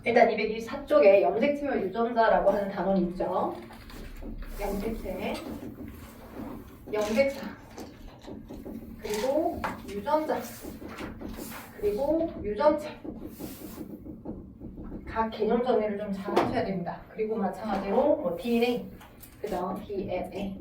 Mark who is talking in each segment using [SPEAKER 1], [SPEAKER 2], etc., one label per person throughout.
[SPEAKER 1] 일단 224쪽에 염색체와 유전자라고 하는 단원이 있죠. 염색체, 염색자, 그리고 유전자, 그리고 유전체. 각 개념 정의를 좀 잘 하셔야 됩니다. 그리고 마찬가지로 뭐 DNA, 그죠? DNA.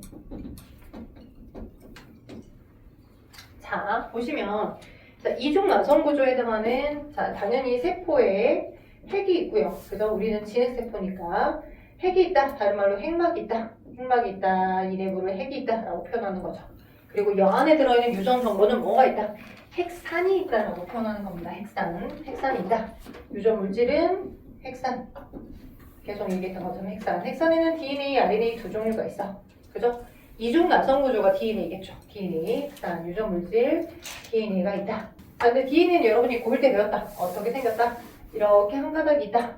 [SPEAKER 1] 자, 보시면 자, 이중 나선 구조에 해당하는 자, 당연히 세포에 핵이 있고요. 그죠? 우리는 진핵세포니까 핵이 있다. 다른 말로 핵막이 있다. 핵막이 있다. 이 내부를 핵이 있다라고 표현하는 거죠. 그리고 여 안에 들어있는 유전 정보는 뭐가 있다? 핵산이 있다라고 표현하는 겁니다. 핵산이 있다. 유전 물질은 핵산. 계속 얘기했던 것처럼 핵산. 핵산에는 DNA, RNA 두 종류가 있어. 그죠? 이중 나선 구조가 DNA겠죠. DNA, 핵산, 유전 물질, DNA가 있다. 아, 근데 DNA는 여러분이 고1 때 배웠다. 어떻게 생겼다? 이렇게 한 가닥이 있다.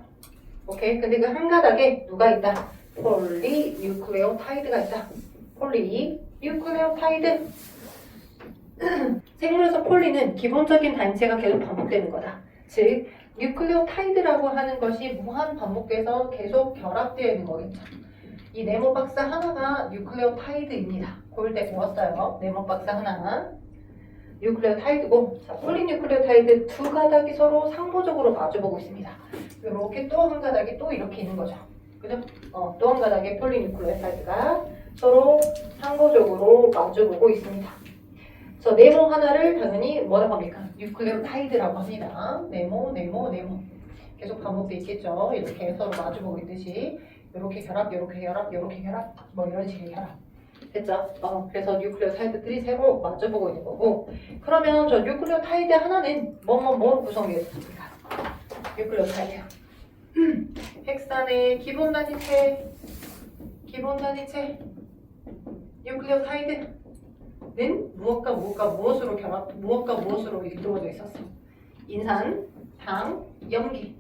[SPEAKER 1] 오케이? 근데 그 한 가닥에 누가 있다? 폴리뉴클레오타이드가 있다. 폴리뉴클레오타이드. 생물에서 폴리는 기본적인 단체가 계속 반복되는 거다. 즉, 뉴클레오타이드라고 하는 것이 무한 반복돼서 계속 결합되어 있는 거겠죠. 이 네모박스 하나가 뉴클레오타이드입니다. 고1 때 배웠어요. 네모박스 하나. 뉴클레오타이드고, 자, 폴리뉴클레오타이드 두 가닥이 서로 상호적으로 마주보고 있습니다. 이렇게 또 한 가닥이 또 이렇게 있는 거죠. 그죠? 또 한 가닥의 폴리뉴클레오타이드가 서로 상호적으로 마주보고 있습니다. 저 네모 하나를 당연히 뭐라고 합니까? 뉴클레오타이드라고 합니다. 네모. 계속 반복돼 있겠죠. 이렇게 서로 마주보고 있듯이. 이렇게 결합, 이렇게 결합, 이렇게 결합, 뭐 이런 식의 결합. 됐죠? 그래서 뉴클레오타이드들이 서로 마주보고 있는 거고. 그러면 저 뉴클레오타이드 하나는 뭐로 구성되어 있습니까? 뉴클레오타이드요. 핵산의 기본 단위체, 뉴클레오타이드는 무엇과 무엇으로 결합, 무엇과 무엇으로 이루어져 있었어? 인산, 당, 염기.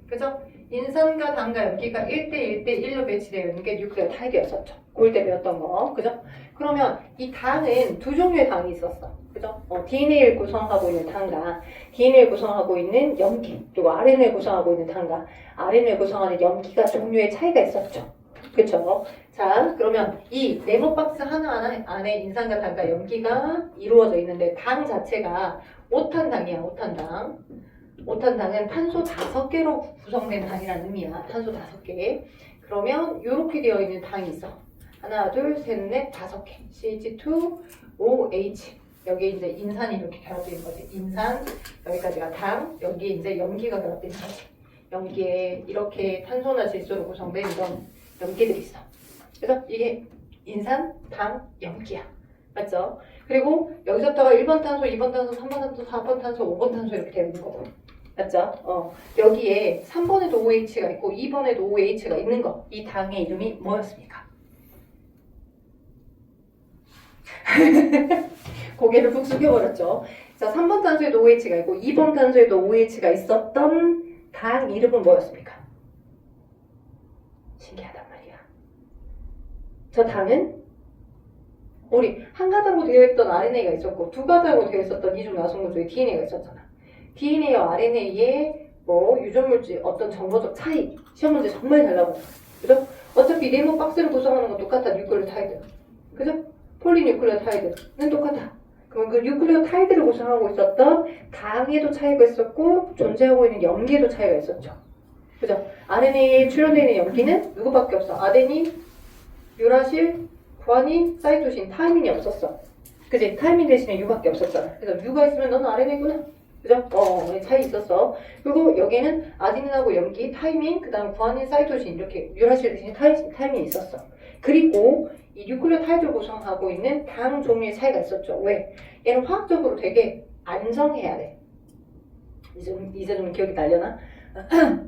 [SPEAKER 1] 그죠? 인산과 당과 염기가 1대1로 배치되어 있는 게 뉴클레오타이드였었죠. 고1 때 배웠던 거. 그죠? 그러면 이 당은 두 종류의 당이 있었어. 그죠? DNA를 구성하고 있는 당과 DNA를 구성하고 있는 염기, 그리고 RNA를 구성하고 있는 당과 RNA를 구성하는 염기가 종류의 차이가 있었죠. 그쵸? 자, 그러면 이 네모박스 하나 안에 인산과 당과 염기가 이루어져 있는데 당 자체가 5탄당이야, 5탄당. 5탄당은 탄소 5개로 구성된 당이라는 의미야. 탄소 5개. 그러면 이렇게 되어 있는 당이 있어. 하나, 둘, 셋, 넷, 5개. CH2OH. 여기 이제 인산이 이렇게 결합되어 있는 거지. 인산, 여기까지가 당, 여기 이제 염기가 결합되어 있는 거지. 염기에 이렇게 탄소나 질소로 구성된 이런 염기들이 있어. 그래서 이게 인산, 당, 염기야. 맞죠? 그리고 여기서부터가 1번 탄소, 2번 탄소, 3번 탄소, 4번 탄소, 5번 탄소 이렇게 되어 있는 거고. 맞죠? 여기에 3번에도 OH가 있고 2번에도 OH가 있는 거. 이 당의 이름이 뭐였습니까? 고개를 푹 숙여버렸죠. 자, 3번 탄소에도 OH가 있고 2번 탄소에도 OH가 있었던 당 이름은 뭐였습니까? 신기하단 말이야. 저 당은 우리 한 가닥으로 되어 있던 RNA가 있었고 두 가닥으로 되어 있었던 이중 나선 구조의 DNA가 있었잖아. DNA와 RNA의 뭐 유전물질 어떤 정보적 차이 시험 문제 정말 잘 나오잖아. 그죠? 어차피 네모 박스를 구성하는 건 똑같아. 뉴클레오타이드. 그죠? 폴리뉴클레오타이드는 똑같아. 그럼 그 뉴클레오타이드를 구성하고 있었던 당에도 차이가 있었고 존재하고 있는 염기에도 차이가 있었죠. 그죠? RNA에 출현되어 있는 염기는 누구밖에 없어. 아데닌, 유라실, 구아닌, 사이토신, 타이민이 없었어. 그지? 타이민 대신에 U밖에 없었잖아. 그래서 U가 있으면 너는 RNA구나. 그죠? 차이 있었어. 그리고 여기는 아데닌하고 염기, 타이민, 그 다음 구아닌, 사이토신 이렇게 유라실 대신에 타이민이 있었어. 그리고 이 뉴클레오타이드를 구성하고 있는 당 종류의 차이가 있었죠. 왜? 얘는 화학적으로 되게 안정해야 돼. 이제 좀 기억이 나려나?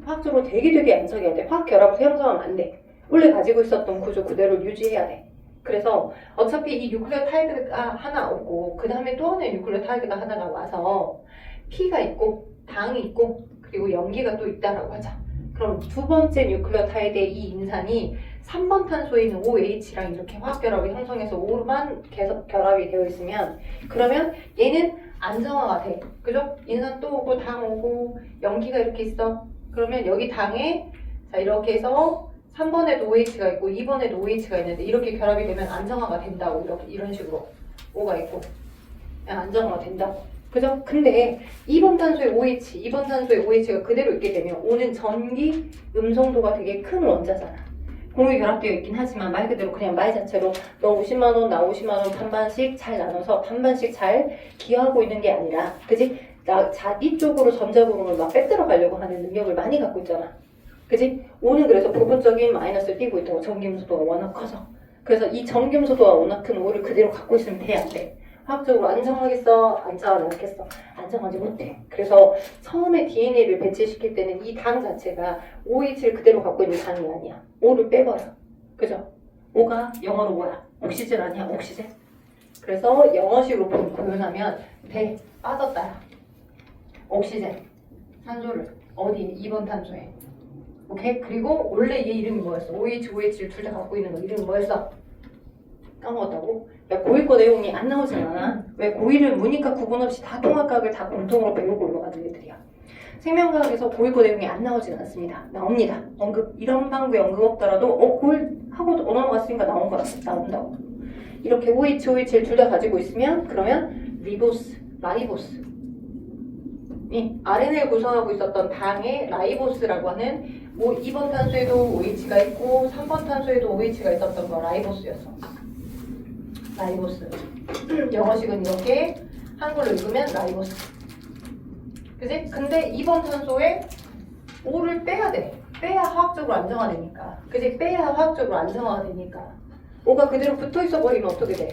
[SPEAKER 1] 화학적으로 되게 안정해야 돼. 화학 결합을 형성하면 안 돼. 원래 가지고 있었던 구조 그대로 유지해야 돼. 그래서 어차피 이 뉴클레오타이드가 하나 오고 그 다음에 또 하나의 뉴클레오타이드가 하나가 와서 P가 있고 당이 있고 그리고 염기가 또 있다라고 하자. 그럼 두 번째 뉴클레오타이드의 이 인산이 3번 탄소에 있는 OH랑 이렇게 화학결합을 형성해서 O로만 계속 결합이 되어 있으면 그러면 얘는 안정화가 돼. 그죠? 인산 또 오고 당 오고 염기가 이렇게 있어. 그러면 여기 당에 자 이렇게 해서 3번에도 OH가 있고 2번에도 OH가 있는데 이렇게 결합이 되면 안정화가 된다고 이런 식으로 O가 있고 안정화가 된다고. 그죠? 근데 2번 탄소의 OH, 2번 탄소의 OH가 그대로 있게 되면 O는 전기 음성도가 되게 큰 원자잖아. 공유 결합되어 있긴 하지만 말 그대로 그냥 말 자체로 너 50만 원, 나 50만 원 반반씩 잘 나눠서 반반씩 잘 기여하고 있는 게 아니라, 그지? 자기 쪽으로 전자구름을 막 빼들어 가려고 하는 능력을 많이 갖고 있잖아. 그지? O는 그래서 부분적인 마이너스를 띄고 있다고. 전기음수도가 워낙 커서. 그래서 이 전기음수도가 워낙 큰 O를 그대로 갖고 있으면 돼, 안 돼? 화학적으로 안정하겠어? 안정하지 않겠어? 안정하지 못해. 그래서 처음에 DNA를 배치시킬 때는 이 당 자체가 OH를 그대로 갖고 있는 당이 아니야. O를 빼버려. 그죠? O가 영어로 뭐야? 옥시젠 아니야? 옥시젠? 그래서 영어식으로 표현하면 배 빠졌다야. 옥시젠, 탄소를 어디? 2번 탄소에. 오케이? 그리고 원래 얘 이름이 뭐였어? OH, OH를 둘 다 갖고 있는 거 이름이 뭐였어? 까먹었다고? 야, 고1 거 내용이 안 나오진 않아. 왜? 고1은 문이과 구분 없이 다 통합과학을 다 공통으로 배우고 올라가는 애들이야. 생명과학에서 고1 거 내용이 안 나오진 않습니다. 나옵니다. 언급, 이런 방구에 언급 없더라도 고1 하고 넘어갔으니까 나온 거라 나온다고. 이렇게 OH, OH를 둘 다 가지고 있으면 그러면 리보스, 라이보스 이 RNA를 구성하고 있었던 당의 라이보스라고 하는 2번 탄소에도 OH가 있고 3번 탄소에도 OH가 있었던 거 라이보스였어. 라이보스. 영어식은 이렇게 한글로 읽으면 라이보스. 그지? 근데 2번 탄소에 O를 빼야 돼. 빼야 화학적으로 안정화되니까. 그지? 빼야 화학적으로 안정화가 되니까. O가 그대로 붙어있어 버리면 어떻게 돼?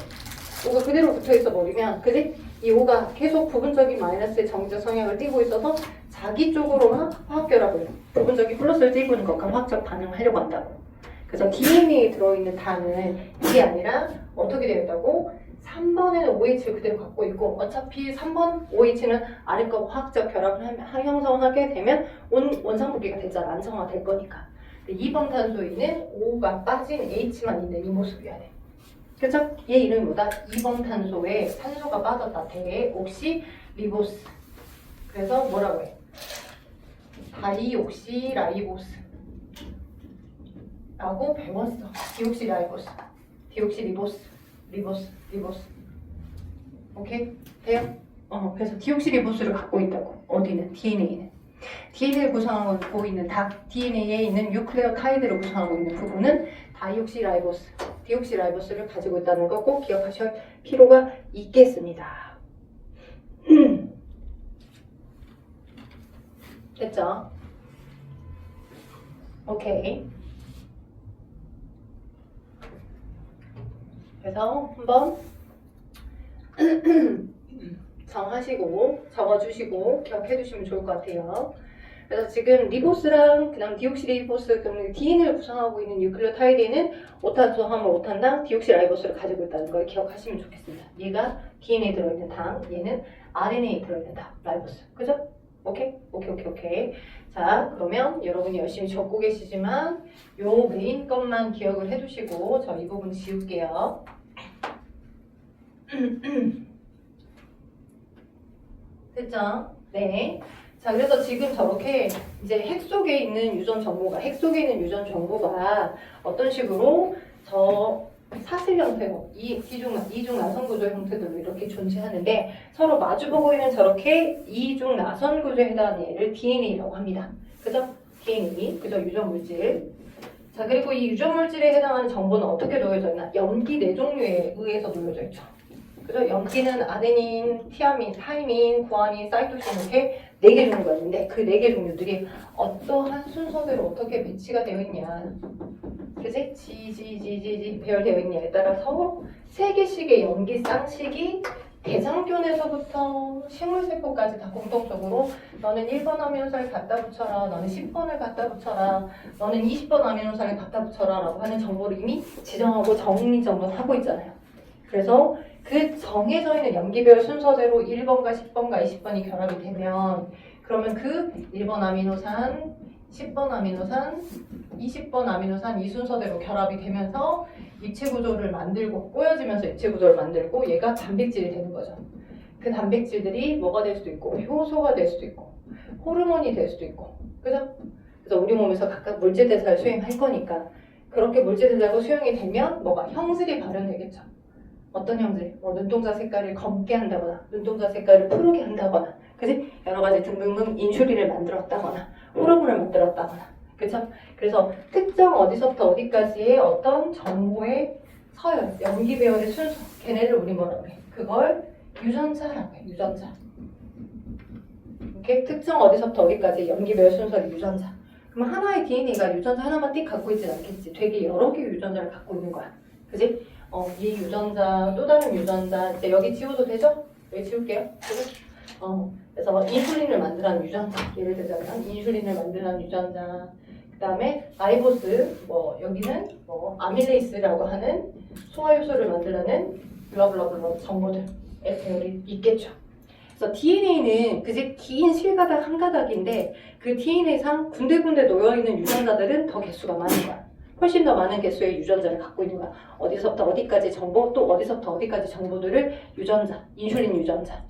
[SPEAKER 1] O가 그대로 붙어있어 버리면, 그지? 이 O가 계속 부분적인 마이너스의 정적 성향을 띠고 있어서 자기 쪽으로만 화학결합을, 부분적인 플러스를 띠고 있는 것과 화학적 반응을 하려고 한다고. 그래서 DNA에 들어있는 당은 이게 아니라 어떻게 되어 있다고? 3번에는 OH를 그대로 갖고 있고 어차피 3번 OH는 아래 거 화학적 결합을 형성하게 되면 원상복귀가 되잖아. 안정화 될 거니까. 2번 탄소에는 O가 빠진 H만 있는 이 모습이어야 돼. 그죠? 얘 이름이 뭐다? 2번 탄소에 산소가 빠졌다. 대옥시 리보스. 그래서 뭐라고 해? 다이옥시 라이보스 라고 배웠어. 디옥시 라이보스, 디옥시 리보스, 리보스. 오케이? 돼요? 그래서 디옥시 리보스를 갖고 있다고. 어디는? DNA는. DNA를 구성하고 있는 DNA에 있는 뉴클레오타이드를 구성하고 있는 부분은 다이옥시 라이보스, 디옥시 라이보스를 가지고 있다는 거 꼭 기억하실 필요가 있겠습니다. 됐죠? 오케이. 그래서 한번 정하시고 적어주시고 기억해두시면 좋을 것 같아요. 그래서 지금 리보스랑 그다음 디옥시리보스, 그럼 DNA를 구성하고 있는 뉴클레오타이드에는 5탄소 화물 5탄당 디옥시라이보스를 가지고 있다는 걸 기억하시면 좋겠습니다. 얘가 DNA에 들어있는 당, 얘는 RNA에 들어있는 당, 라이보스. 그죠? 오케이? 오케이. 자, 그러면 여러분이 열심히 적고 계시지만 요 메인 것만 기억을 해두시고 저 이 부분 지울게요. 됐죠? 네. 자, 그래서 지금 저렇게 이제 핵 속에 있는 유전 정보가 어떤 식으로 저 사슬 형태로 이중 나선 구조 형태들로 이렇게 존재하는데 서로 마주보고 있는 저렇게 이중 나선 구조에 해당하는 애를 DNA라고 합니다. 그죠? DNA, 그죠? 유전 물질. 자, 그리고 이 유전 물질에 해당하는 정보는 어떻게 놓여져 있나? 염기 4종류에 의해서 놓여져 있죠. 그죠? 염기는 아데닌, 티아민, 타이민, 구아닌, 사이토신 이렇게 4개 종류가 있는데 그 4개 종류들이 어떠한 순서대로 어떻게 배치가 되어 있냐, 그지? G 배열되어 있냐에 따라서 3개씩의 염기 쌍식이 대장균에서부터 식물세포까지 다 공통적으로 너는 1번 아미노산을 갖다 붙여라, 너는 10번을 갖다 붙여라, 너는 20번 아미노산을 갖다 붙여라 라고 하는 정보를 이미 지정하고 정리정돈하고 있잖아요. 그래서 그 정해져 있는 염기별 순서대로 1번과 10번과 20번이 결합이 되면 그러면 그 1번 아미노산, 10번 아미노산, 20번 아미노산 이 순서대로 결합이 되면서 입체 구조를 만들고 꼬여지면서 입체 구조를 만들고 얘가 단백질이 되는 거죠. 그 단백질들이 뭐가 될 수도 있고 효소가 될 수도 있고 호르몬이 될 수도 있고 그죠? 그래서 우리 몸에서 각각 물질대사를 수행할 거니까 그렇게 물질대사가 수행이 되면 뭐가 형질이 발현되겠죠. 어떤 형질? 뭐 눈동자 색깔을 검게 한다거나 눈동자 색깔을 푸르게 한다거나 그지? 여러 가지 등등등 인슐린을 만들었다거나 호르몬을 만들었다거나 그죠? 그래서 특정 어디서부터 어디까지의 어떤 정보의 서열, 염기 배열의 순서 걔네를 우리 뭐라고 해? 그걸 유전자라고 해. 유전자. 이렇게 특정 어디서부터 어디까지 염기 배열 순서를 유전자. 그럼 하나의 DNA가 유전자 하나만 띡 갖고 있진 않겠지. 되게 여러 개의 유전자를 갖고 있는 거야. 그지? 이 유전자, 또 다른 유전자, 이제 여기 지워도 되죠? 여기 지울게요. 그래서 인슐린을 만드는 유전자, 예를 들자면 인슐린을 만드는 유전자, 그 다음에 라이보스, 뭐 여기는 뭐 아밀레이스라고 하는 소화효소를 만들는 블라블라블라 정보들, 배열이 있겠죠. 그래서 DNA는 그제 긴 실가닥 한 가닥인데 그 DNA상 군데군데 놓여있는 유전자들은 더 개수가 많은 거야. 훨씬 더 많은 개수의 유전자를 갖고 있는 거야. 어디서부터 어디까지 정보, 또 어디서부터 어디까지 정보들을 유전자, 인슐린 유전자,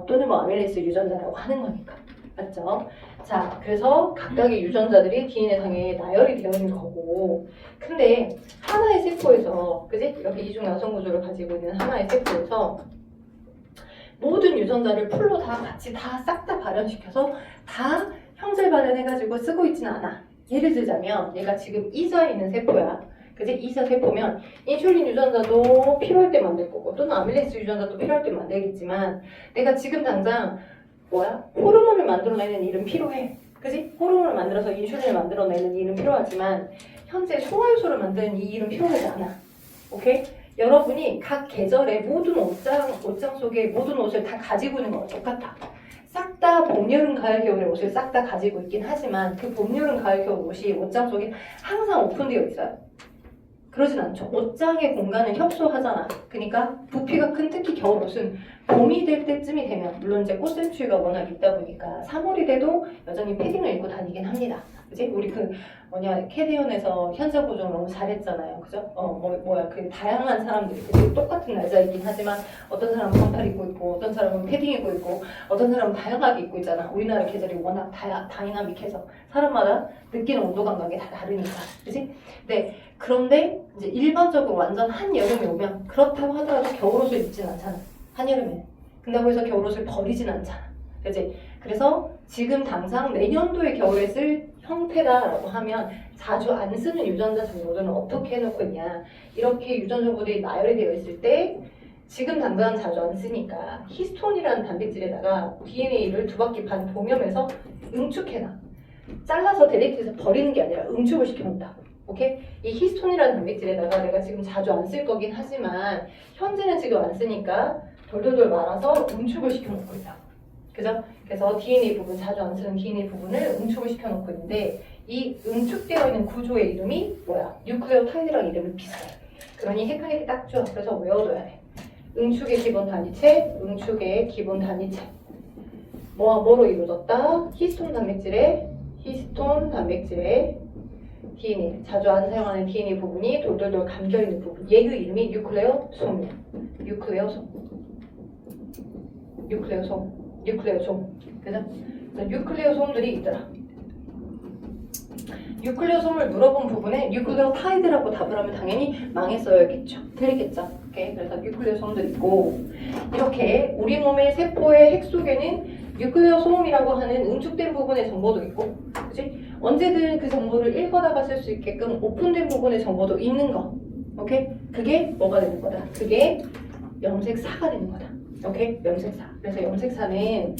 [SPEAKER 1] 또는 뭐 아밀레이스 유전자라고 하는 거니까. 맞죠? 자, 그래서 각각의 유전자들이 DNA상에 나열이 되어 있는 거고 근데 하나의 세포에서, 그지? 이렇게 이중 양성 구조를 가지고 있는 하나의 세포에서 모든 유전자를 풀로 다 같이 다 싹 다 발현시켜서 다 형질 발현해가지고 쓰고 있지는 않아. 예를 들자면 얘가 지금 이자에 있는 세포야. 그지? 이자 세포면 인슐린 유전자도 필요할 때 만들 거고 또는 아밀레이스 유전자도 필요할 때 만들겠지만 내가 지금 당장 호르몬을 만들어내는 일은 필요해. 그지? 호르몬을 만들어서 인슐린을 만들어내는 일은 필요하지만 현재 소화효소를 만드는 이 일은 필요하지 않아. 오케이? 여러분이 각 계절의 모든 옷장 속에 모든 옷을 다 가지고 있는 거랑 똑같아. 싹 다 봄, 여름, 가을, 겨울의 옷을 싹 다 가지고 있긴 하지만 그 봄, 여름, 가을, 겨울 옷이 옷장 속에 항상 오픈되어 있어요. 그러진 않죠. 옷장의 공간은 협소하잖아. 그러니까 부피가 큰 특히 겨울 옷은 봄이 될 때쯤이 되면 물론 이제 꽃샘추위가 워낙 있다 보니까 3월이 돼도 여전히 패딩을 입고 다니긴 합니다. 그지? 우리 캐대언에서 현장 고정 너무 잘했잖아요. 그죠? 그 다양한 사람들이 그치? 똑같은 날짜이긴 하지만 어떤 사람은 반팔 입고 있고 어떤 사람은 패딩 입고 있고 어떤 사람은 다양하게 입고 있잖아. 우리나라 계절이 워낙 다이나믹해서 사람마다 느끼는 온도 감각이 다 다르니까. 그지? 네. 그런데 이제 일반적으로 완전 한여름이 오면 그렇다고 하더라도 겨울옷을 입진 않잖아. 한여름에는. 근데 거기서 겨울옷을 버리진 않잖아. 그치? 그래서 지금 당장 내년도에 겨울에 쓸 형태다라고 하면 자주 안 쓰는 유전자 정보들은 어떻게 해놓고 있냐. 이렇게 유전자 정보들이 나열이 되어 있을 때 지금 당장 자주 안 쓰니까 히스톤이라는 단백질에다가 DNA를 2바퀴 반 동염해서 응축해놔. 잘라서 델리트해서 버리는 게 아니라 응축을 시켜놓는다. 오케이? 이 히스톤이라는 단백질에다가 내가 지금 자주 안 쓸 거긴 하지만 현재는 지금 안 쓰니까 돌돌돌 말아서 응축을 시켜놓고 있다. 그죠? 그래서 DNA 부분, 자주 안 쓰는 DNA 부분을 응축을 시켜놓고 있는데 이 응축되어 있는 구조의 이름이 뭐야? 뉴클레오타이드랑 이름이 비슷해. 그러니 헷갈리기 딱 좋아. 그래서 외워둬야 돼. 응축의 기본 단위체, 응축의 기본 단위체. 뭐로 이루어졌다? 히스톤 단백질의 DNA, 자주 안 사용하는 DNA 부분이 돌돌돌 감겨있는 부분. 얘의 이름이 뉴클레오솜이야. 뉴클레오솜. 그죠? 뉴클레오솜들이 있더라. 뉴클레오솜을 물어본 부분에 뉴클레오타이드라고 답을 하면 당연히 망했어야겠죠. 틀리겠죠? 오케이? 그래서 뉴클레오솜들이 있고 이렇게 우리 몸의 세포의 핵 속에는 뉴클레오솜이라고 하는 응축된 부분의 정보도 있고 그치? 언제든 그 정보를 읽어다가 쓸 수 있게끔 오픈된 부분의 정보도 있는 거. 오케이? 그게 뭐가 되는 거다? 그게 염색사가 되는 거다. 오케이? 염색사. 그래서 염색사는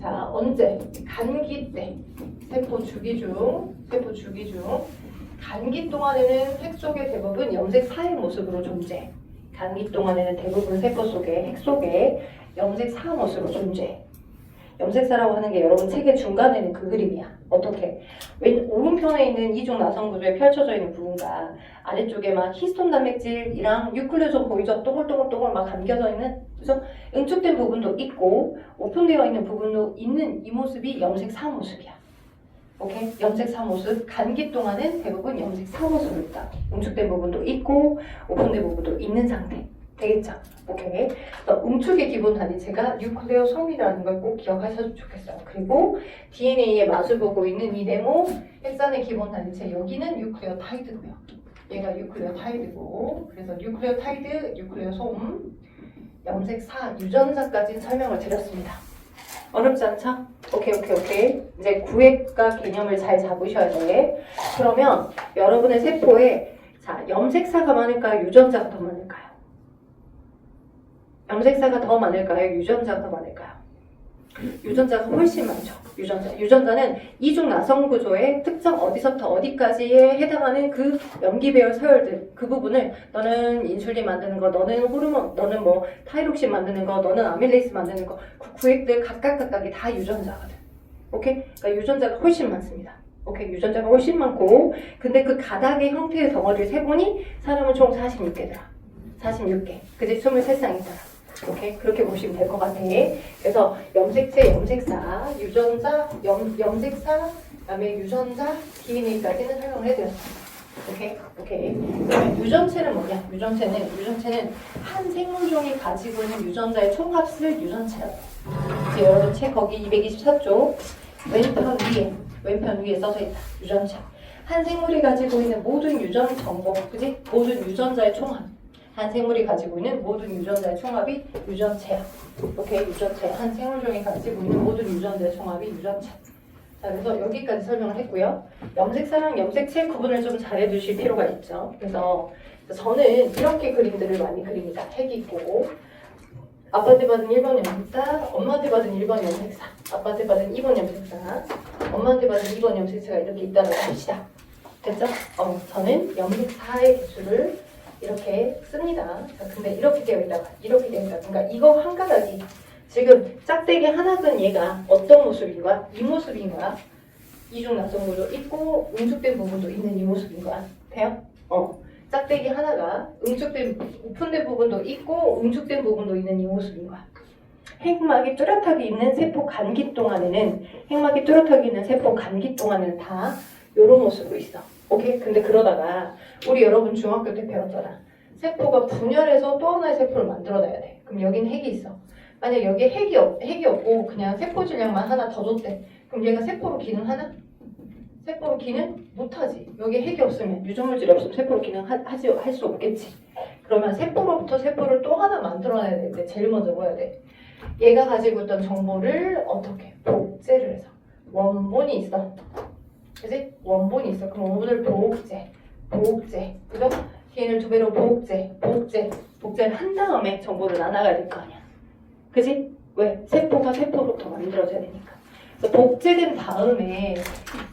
[SPEAKER 1] 자 언제? 간기 때 세포 주기 중 간기 동안에는 핵 속에 대부분 염색사의 모습으로 존재. 간기 동안에는 대부분 세포 속에 핵 속에 염색사 모습으로 존재. 염색사라고 하는 게 여러분 책의 중간에는 그 그림이야. 어떻게? 오른편에 있는 이중 나선 구조에 펼쳐져 있는 부분과 아래쪽에 막 히스톤 단백질이랑 뉴클레오솜 보이죠? 동글동글 막 감겨져 있는 그래서 응축된 부분도 있고 오픈되어 있는 부분도 있는 이 모습이 염색사 모습이야. 오케이? 염색사 모습. 간기 동안은 대부분 염색사 모습을 있다. 응축된 부분도 있고 오픈된 부분도 있는 상태. 되겠죠? 오케이. 응축의 기본 단위체가 뉴클레오 솜이라는 걸 꼭 기억하셔도 좋겠어요. 그리고 DNA에 마주보고 있는 이 네모 핵산의 기본 단위체 여기는 뉴클레오타이드고요. 얘가 뉴클레오타이드고 그래서 뉴클레오타이드, 뉴클레오솜, 염색4 유전자까지 설명을 드렸습니다. 어렵지 않죠? 오케이. 이제 구획과 개념을 잘 잡으셔야 돼. 그러면 여러분의 세포에 자 염색사가 많을까요? 유전자가 더 많을까요? 염색사가 더 많을까요? 유전자가 더 많을까요? 유전자가 훨씬 많죠. 유전자는 이중 나성 구조의 특정 어디서부터 어디까지에 해당하는 그 염기배열 서열들 그 부분을 너는 인슐린 만드는 거, 너는 호르몬, 너는 뭐 타이록신 만드는 거, 너는 아밀레이스 만드는 거 그 구획들 각각이 다 유전자거든. 오케이? 그러니까 유전자가 훨씬 많습니다. 오케이, 유전자가 훨씬 많고 근데 그 가닥의 형태의 덩어리를 세보니 사람은 총 46개더라. 46개. 그지? 23쌍이더라. 오케이, 그렇게 보시면 될 것 같아. 그래서 염색체, 염색사, 유전자, 염색사, 그다음에 유전자, DNA까지는 설명을 해드렸습니다. 오케이. 유전체는 뭐냐? 유전체는 한 생물종이 가지고 있는 유전자의 총합을 유전체라고. 이제 여러분 책 거기 224쪽 왼편 위에 써져 있다. 유전체. 한 생물이 가지고 있는 모든 유전 정보, 그지? 모든 유전자의 총합. 한 생물이 가지고 있는 모든 유전자의 총합이 유전체야. 오케이, 유전체. 한 생물종이 가지고 있는 모든 유전자의 총합이 유전체. 자, 그래서 여기까지 설명을 했고요. 염색사랑 염색체 구분을 좀 잘해두실 필요가 있죠. 그래서 저는 이렇게 그림들을 많이 그립니다. 핵이 있고 아빠한테 받은 1번 염색사, 엄마한테 받은 1번 염색사, 아빠한테 받은 2번 염색사, 엄마한테 받은 2번 염색체가 이렇게 있다고 합시다. 됐죠? 저는 염색사의 개수를 이렇게 씁니다. 자, 근데 이렇게 되어 있다가 그러니까 이거 한 가닥이 지금 짝대기 하나근 얘가 어떤 모습인 거야? 이 모습인 거야. 이중 나성구조 있고 응축된 부분도 있는 이 모습인 거야. 돼요? 짝대기 하나가 오픈된 부분도 있고 응축된 부분도 있는 이 모습인 거야. 핵막이 뚜렷하게 있는 세포 간기 동안에는 다 이런 모습으로 있어. 오케이? 근데 그러다가 우리 여러분 중학교 때 배웠잖아. 세포가 분열해서 또 하나의 세포를 만들어내야 돼. 그럼 여긴 핵이 있어. 만약 여기에 핵이 없고 그냥 세포 질량만 하나 더 줬대. 그럼 얘가 세포로 기능하나? 세포로 기능 못하지. 여기에 핵이 없으면 유전물질이 없으면 세포로 기능할 수 없겠지. 그러면 세포로부터 세포를 또 하나 만들어내야 될 때 제일 먼저 뭐 해야 돼? 얘가 가지고 있던 정보를 어떻게? 복제를 해서. 원본이 있어. 그지? 원본이 있어. 그럼 원본을 복제. 그죠? DNA를 2배로 복제를 한 다음에 정보를 나눠가야 될 거 아니야. 그지? 왜? 세포가 세포로부터 만들어져야 되니까. 그래서 복제된 다음에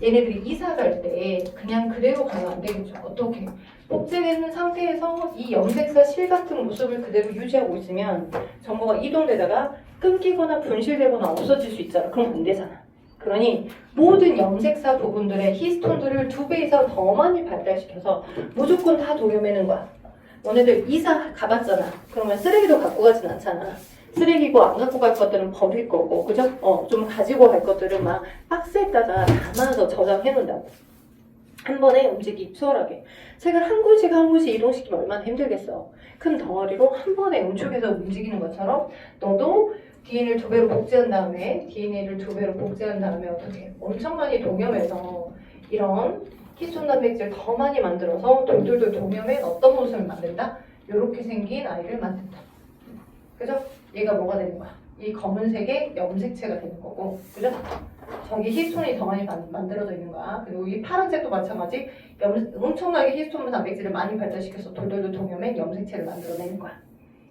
[SPEAKER 1] 얘네들이 이사 갈 때 그냥 그대로 가면 안 되겠죠. 어떻게? 복제되는 상태에서 이 염색사 실 같은 모습을 그대로 유지하고 있으면 정보가 이동되다가 끊기거나 분실되거나 없어질 수 있잖아. 그럼 안 되잖아. 그러니 모든 염색사 부분들의 히스톤들을 2배 이상 더 많이 발달시켜서 무조건 다 동여매는 거야. 너네들 이사 가봤잖아. 그러면 쓰레기도 갖고 가진 않잖아. 쓰레기고 안 갖고 갈 것들은 버릴 거고, 그죠? 좀 가지고 갈 것들은 막 박스에다가 담아서 저장해 놓는다고. 한 번에 움직이기 수월하게. 책을 한 군씩 이동시키면 얼마나 힘들겠어. 큰 덩어리로 한 번에 응축해서 움직이는 것처럼 너도 DNA를 2배로 복제한 다음에 어떻게 엄청 많이 동염해서 이런 히스톤 단백질 더 많이 만들어서 돌돌돌 동염해 어떤 모습을 만든다? 이렇게 생긴 아이를 만든다. 그죠? 얘가 뭐가 되는 거야? 이 검은색의 염색체가 되는 거고, 그죠? 저기 히스톤이 더 많이 만들어져 있는 거야. 그리고 이 파란색도 마찬가지. 엄청나게 히스톤 단백질을 많이 발달시켜서 돌돌돌 동염해 염색체를 만들어내는 거야.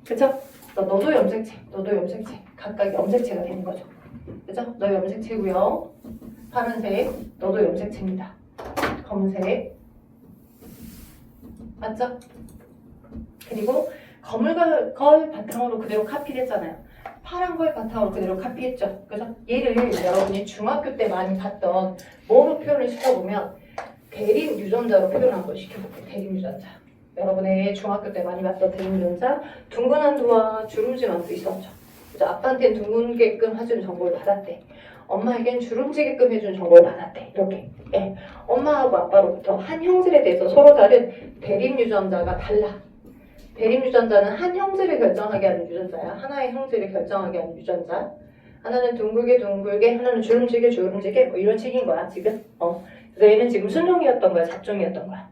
[SPEAKER 1] 그죠? 너도 염색체. 각각 염색체가 되는 거죠. 그죠? 너 염색체고요. 파란색, 너도 염색체입니다. 검은색. 맞죠? 그리고 검은 걸 바탕으로 그대로 카피를 했잖아요. 파란 걸 바탕으로 그대로 카피했죠. 그래서 얘를 여러분이 중학교 때 많이 봤던 뭐로 표현을 시켜보면 대립 유전자로 표현 한번 시켜볼게요. 대립 유전자. 여러분의 중학교 때 많이 봤던 대립 유전자 둥근 한두와 주름진 한두 있었죠. 그래서 아빠한테는 둥근게끔 해준 정보를 받았대. 엄마에겐 주름지게끔 해준 정보를 받았대. 이렇게. 예. 엄마하고 아빠로부터 한 형질에 대해서 서로 다른 대립 유전자가 달라. 대립 유전자는 한 형질을 결정하게 하는 유전자야. 하나의 형질을 결정하게 하는 유전자. 하나는 둥글게 둥글게, 하나는 주름지게 주름지게, 뭐 이런 식인 거야 지금. 그래서 얘는 지금 순종이었던 거야, 잡종이었던 거야.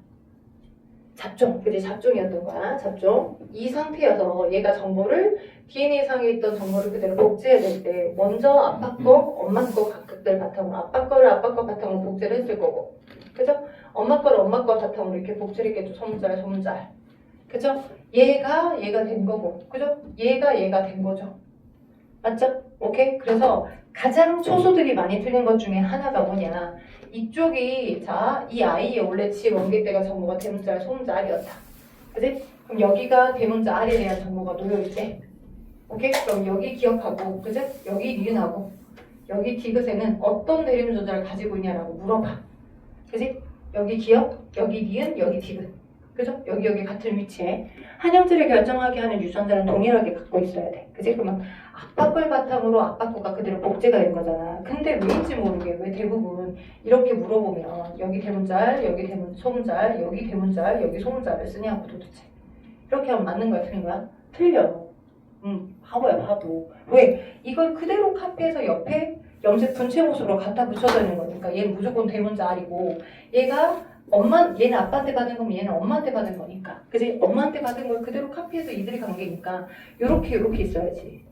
[SPEAKER 1] 잡종, 그지? 잡종이었던 거야, 잡종. 이 상태여서 얘가 정보를 DNA 상에 있던 정보를 그대로 복제해야 될 때 먼저 아빠 거, 엄마 거 각각들 바탕으로 아빠 거를 아빠 거 바탕으로 복제를 했을 거고, 그죠? 엄마 거를 엄마 거 바탕으로 이렇게 복제를 했겠죠. 소문잘, 소문잘. 그죠? 얘가 된 거고, 그죠? 얘가 된 거죠. 맞죠? 오케이? 그래서 가장 초수들이 많이 틀린 것 중에 하나가 뭐냐? 이쪽이 자, 이 아이의 원래 지 원기대가 정보가 대문자, 소문자 R이었다. 그지? 그럼 여기가 대문자 R에 대한 정보가 놓여있대. 오케이? 그럼 여기 기억하고, 그지? 여기 니은하고, 여기 디귿에는 어떤 대립 유전자를 가지고 있냐라고 물어봐. 그지? 여기 기억, 여기 니은, 여기 디귿. 그죠? 여기 같은 위치에 한 형질을 결정하게 하는 유전자는 동일하게 갖고 있어야 돼. 그지? 그러면 아빠 걸 바탕으로 아빠 거가 그대로 복제가 된 거잖아. 근데 왜인지 모르게 왜 대부분 이렇게 물어보면 여기 대문자, 여기 소문자, 여기 대문자, 여기 소문자를 쓰냐고 도대체. 이렇게 하면 맞는 거야, 틀린 거야? 틀려. 바보야, 바보. 왜? 이걸 그대로 카피해서 옆에 염색 분체 모습으로 갖다 붙여져 있는 거니까 얘는 무조건 대문자 R이고 얘가 얘는 아빠한테 받은 거면 얘는 엄마한테 받은 거니까. 그지? 엄마한테 받은 걸 그대로 카피해서 이들의 관계니까 요렇게 있어야지.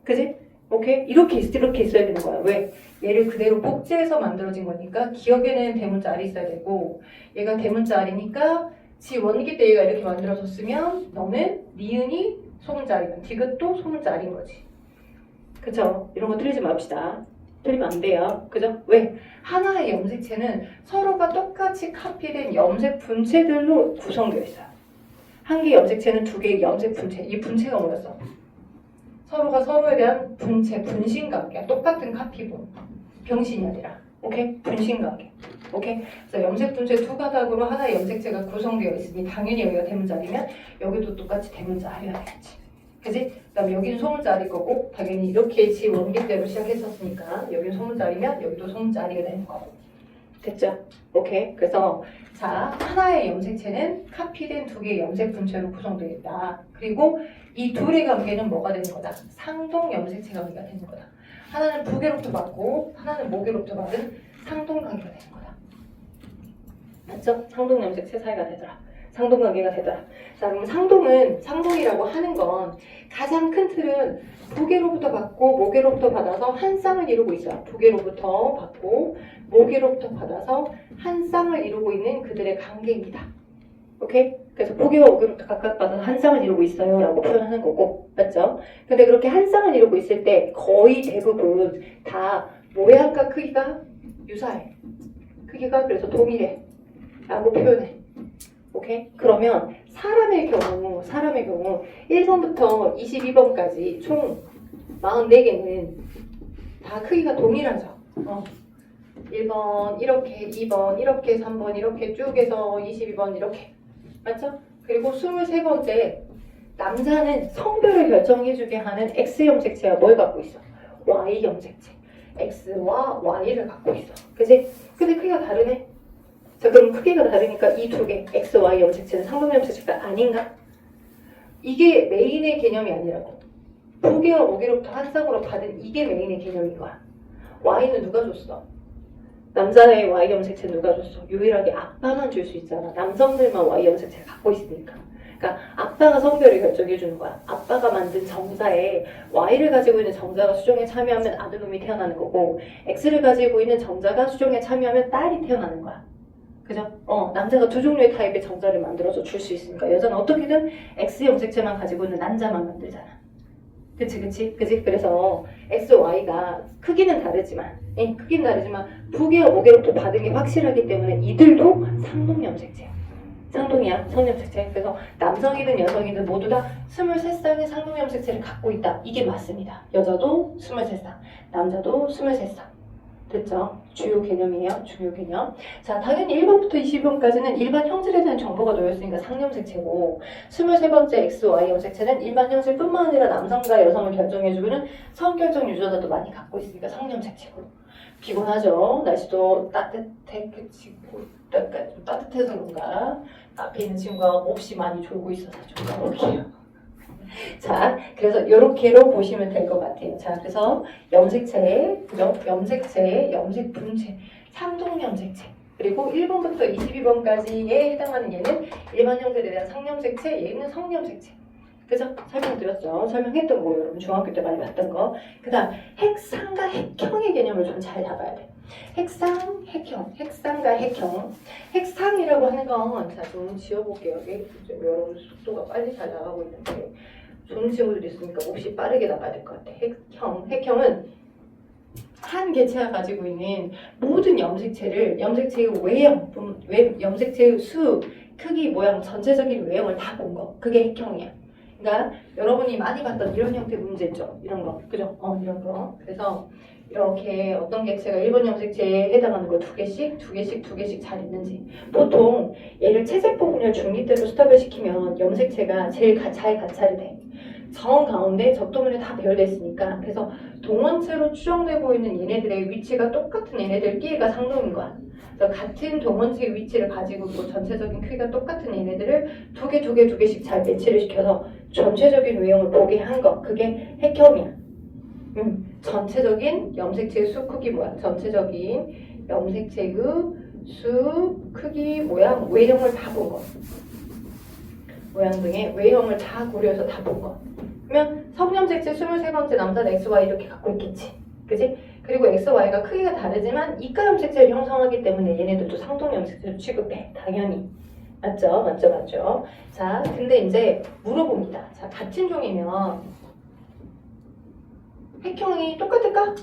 [SPEAKER 1] 그지? 오케이? 이렇게 있어야 되는 거야. 왜? 얘를 그대로 복제해서 만들어진 거니까 기억에는 대문자 R이 있어야 되고 얘가 대문자 R이니까 지 원기 때 얘가 이렇게 만들어졌으면 너는 니은이 소문자 R이면 디귿도 소문자 R인 거지. 그쵸? 이런 거 틀리지 맙시다. 틀리면 안 돼요. 그죠? 왜? 하나의 염색체는 서로가 똑같이 카피된 염색 분체들로 구성되어 있어요. 한 개의 염색체는 두 개의 염색 분체. 이 분체가 뭐였어? 서로가 서로에 대한 분신관계야. 똑같은 카피본. 병신이 아니라. 오케이? 분신관계. 오케이? 그래서 염색 분체 두 가닥으로 하나의 염색체가 구성되어 있으니 당연히 여기가 대문자리면 여기도 똑같이 대문자리야 되겠지. 그지? 그 다음에 여기는 소문자리일 거고 당연히 이렇게 지 원기대로 시작했었으니까 여기는 소문자리면 여기도 소문자리가 되는 거고. 됐죠? 오케이? 그래서 자, 하나의 염색체는 카피된 두 개의 염색 분체로 구성되어 있다. 그리고 이 둘의 관계는 뭐가 되는 거다? 상동 염색체 관계가 되는 거다. 하나는 부계로부터 받고 하나는 모계로부터 받은 상동 관계가 되는 거다. 맞죠? 상동 염색체 사이가 되더라. 상동관계가 되더라. 자, 그럼 상동이라고 하는 건 가장 큰 틀은 부계로부터 받고 모계로부터 받아서 한 쌍을 이루고 있어요. 부계로부터 받고 모계로부터 받아서 한 쌍을 이루고 있는 그들의 관계입니다. 오케이? 그래서 부계와 모계로부터 각각 받아서 한 쌍을 이루고 있어요 라고 표현하는 거고, 맞죠? 근데 그렇게 한 쌍을 이루고 있을 때 거의 대부분 다 모양과 크기가 유사해. 크기가 그래서 동일해 라고 표현해. 오케이? 그러면 사람의 경우 1번부터 22번까지 총 44개는 다 크기가 동일하죠. 1번 이렇게, 2번 이렇게, 3번 이렇게 쭉 해서 22번 이렇게. 맞죠? 그리고 23번째 남자는 성별을 결정해주게 하는 X 염색체와 뭘 갖고 있어? Y 염색체. X와 Y를 갖고 있어. 그치? 근데 크기가 다르네. 자, 그럼 크기가 다르니까 이 두 개, X, Y 염색체는 상동 염색체가 아닌가? 이게 메인의 개념이 아니라고. 부계와 모계로부터 한 쌍으로 받은 이게 메인의 개념인 거야. Y는 누가 줬어? 남자의 Y 염색체 누가 줬어? 유일하게 아빠만 줄 수 있잖아. 남성들만 Y 염색체를 갖고 있으니까. 그러니까 아빠가 성별을 결정해 주는 거야. 아빠가 만든 정자에 Y를 가지고 있는 정자가 수정에 참여하면 아들놈이 태어나는 거고, X를 가지고 있는 정자가 수정에 참여하면 딸이 태어나는 거야. 그죠? 남자가 두 종류의 타입의 정자를 만들어서 줄 수 있으니까 여자는 어떻게든 X 염색체만 가지고 있는 남자만 만들잖아. 그치? 그래서 X, Y가 크기는 다르지만 부계와 모계로부터 받은 게 확실하기 때문에 이들도 상동 염색체야. 상동이야, 성염색체. 그래서 남성이든 여성이든 모두 다 23쌍의 상동 염색체를 갖고 있다. 이게 맞습니다. 여자도 23쌍, 남자도 23쌍. 됐죠? 주요 개념이에요. 주요 개념. 자, 당연히 1번부터 20번까지는 일반 형질에 대한 정보가 놓여있으니까 상념색채고 23번째 XY 염색체는 일반 형질뿐만 아니라 남성과 여성을 결정해주는 성결정 유전자도 많이 갖고 있으니까 성념색채고 피곤하죠. 날씨도 좀 따뜻해서 그런가 앞에 있는 친구가 몹시 많이 졸고 있어서 좀 가볼게요. 자, 그래서 이렇게로 보시면 될 것 같아요. 자, 그래서 염색체, 염색분체, 상동염색체 그리고 1번부터 22번까지에 해당하는 얘는 일반 형태에 대한 상염색체, 얘는 성염색체. 그죠? 설명드렸죠? 설명했던 거 여러분 중학교 때 많이 봤던 거. 그 다음 핵상과 핵형의 개념을 좀 잘 잡아야 돼. 핵상, 핵형, 핵상과 핵형. 핵상이라고 하는 건 자, 좀 지워볼게요. 여러분 속도가 빨리 잘 나가고 있는데 좋은 친구들이 있으니까 몹시 빠르게 나가야 될 것 같아. 핵형은 한 개체가 가지고 있는 모든 염색체를 염색체의 외형, 염색체의 수, 크기, 모양, 전체적인 외형을 다 본 거. 그게 핵형이야. 그러니까 여러분이 많이 봤던 이런 형태 문제 있죠? 이런 거. 그죠? 이런 거. 그래서 이렇게 어떤 개체가 1번 염색체에 해당하는 거 두 개씩 잘 있는지. 보통 얘를 체세포 분열 중립대로 스탑을 시키면 염색체가 제일 잘 관찰이 돼. 정 가운데 적도면에 다 배열돼 있으니까. 그래서 동원체로 추정되고 있는 얘네들의 위치가 똑같은 얘네들끼리가 상동인 거야. 그래서 같은 동원체의 위치를 가지고 있고 전체적인 크기가 똑같은 얘네들을 두 개씩 잘 배치를 시켜서 전체적인 외형을 보게 한 거. 그게 핵형이야. 전체적인 염색체의 수, 크기, 모양, 전체적인 염색체의 수, 크기, 모양, 외형을 다 본 거. 모양 등의 외형을 다 고려해서 다 본 거. 그러면 성염색체 23번째 남자는 XY 이렇게 갖고 있겠지. 그지? 그리고 XY가 크기가 다르지만 이가 염색체를 형성하기 때문에 얘네들도 상동 염색체로 취급해. 당연히. 맞죠? 자, 근데 이제 물어봅니다. 자, 같은 종이면 핵형이 똑같을까?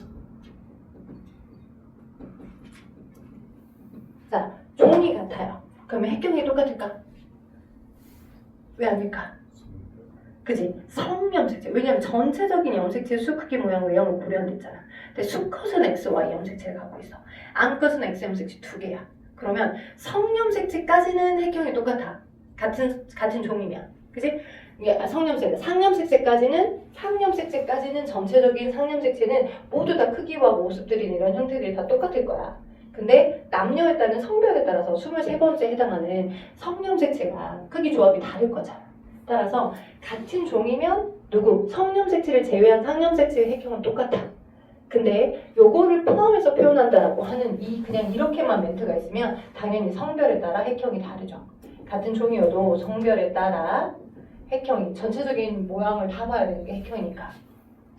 [SPEAKER 1] 자, 종이 같아요. 그러면 핵형이 똑같을까? 왜 아닐까? 그지? 성염색체. 왜냐면 전체적인 염색체 수, 크기, 모양, 외형을 고려한댔잖아. 근데 수컷은 XY 염색체를 갖고 있어. 암컷은 X 염색체 두 개야. 그러면 성염색체까지는 핵형이 똑같아. 같은 종이면. 그지? 상염색체까지는 전체적인 상염색체는 모두 다 크기와 모습들이 이런 형태들이 다 똑같을 거야. 근데 남녀에 따른 성별에 따라서 23번째 해당하는 성염색체가 크기 조합이 다를 거잖아. 따라서 같은 종이면 성염색체를 제외한 상염색체의 핵형은 똑같아. 근데 요거를 포함해서 표현한다라고 하는 그냥 이렇게만 멘트가 있으면 당연히 성별에 따라 핵형이 다르죠. 같은 종이어도 성별에 따라 핵형이 전체적인 모양을 다 봐야 되는 게 핵형이니까.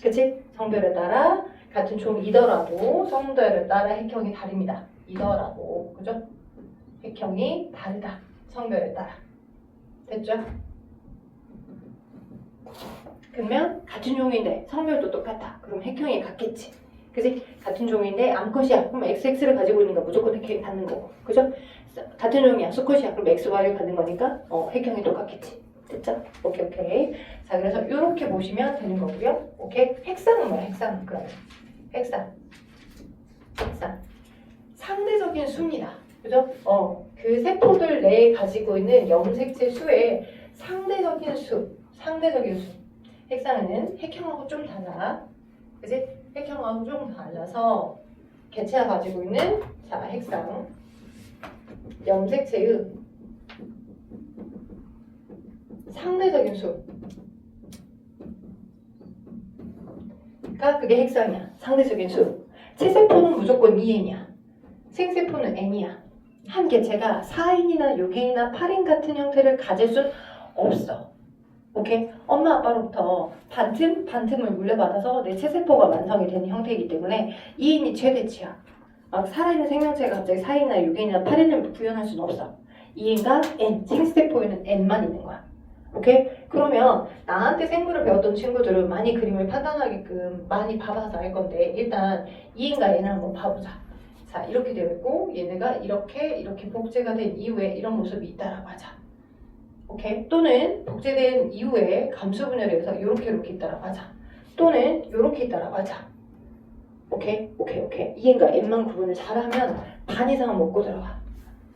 [SPEAKER 1] 그치? 성별에 따라 같은 종이더라도 성별에 따라 핵형이 다릅니다. 이더라도. 그죠? 핵형이 다르다. 성별에 따라. 됐죠? 그러면 같은 종인데 성별도 똑같아. 그럼 핵형이 같겠지. 그지? 같은 종인데 암컷이야. 그럼 XX를 가지고 있는 거 무조건 핵형이 닿는 거고. 그죠? 같은 종이야. 수컷이야. 그럼 XY를 갖는 거니까 핵형이 똑같겠지. 됐죠? 오케이. 자, 그래서 이렇게 보시면 되는 거고요. 오케이? 핵상은 뭐야? 핵상. 그러면 핵상. 상대적인 수입니다. 그죠? 그 세포들 내에 가지고 있는 염색체 수의 상대적인 수. 핵상은 핵형하고 좀 달라. 그지? 핵형하고 좀 달라서 개체가 가지고 있는 핵상 염색체의 상대적인 수가 그게 핵상이야. 상대적인 수. 체세포는 무조건 2N이야. 생세포는 N이야. 한 개체가 4N이나 6N이나 8N 같은 형태를 가질 순 없어. 오케이? 엄마 아빠로부터 반틈을 물려받아서 내 체세포가 완성이 되는 형태이기 때문에 2N이 최대치야. 막 살아있는 생명체가 갑자기 4N이나 6N이나 8N을 구현할 수는 없어. 2N과 N, 생세포에는 N만 있는 거야. 오케이? 그러면 나한테 생물을 배웠던 친구들은 많이 그림을 판단하게끔 많이 봐봐서 알 건데 일단 2N과 N을 한번 봐보자. 자, 이렇게 되어 있고 얘네가 이렇게 복제가 된 이후에 이런 모습이 있다라고 하자. 오케이? 또는 복제된 이후에 감수 분열에 의해서 이렇게 있다라고 하자. 또는 이렇게 있다라고 하자. 오케이? En과 N만 구분을 잘하면 반 이상은 먹고 들어가.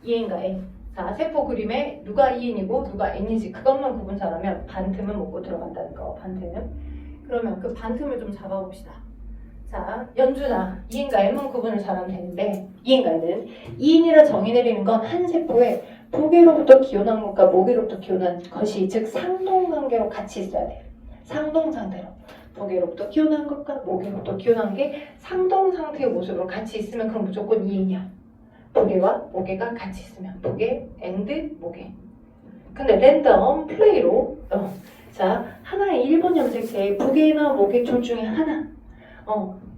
[SPEAKER 1] En과 N. 자, 세포 그림에 누가 En이고 누가 N이지 그것만 구분 잘하면 반틈은 먹고 들어간다는 거. 반틈. 그러면 그 반틈을 좀 잡아봅시다. 자, 연준아, En과 N만 구분을 잘하면 되는데 En과 N은 En이라 정의 내리는 건 한 세포에 복에로부터 기원한 것과 목에로부터 기원한 것이 즉 상동관계로 같이 있어야 돼. 상동상태로. 복에로부터 기원한 것과 목에로부터 기원한 게 상동상태의 모습으로 같이 있으면 그럼 무조건 En이야. 복에와 목에가 같이 있으면 복에 and 목에. 근데 랜덤 플레이로 자, 하나의 1번 염색체의 북에나 목에 둘 중에 하나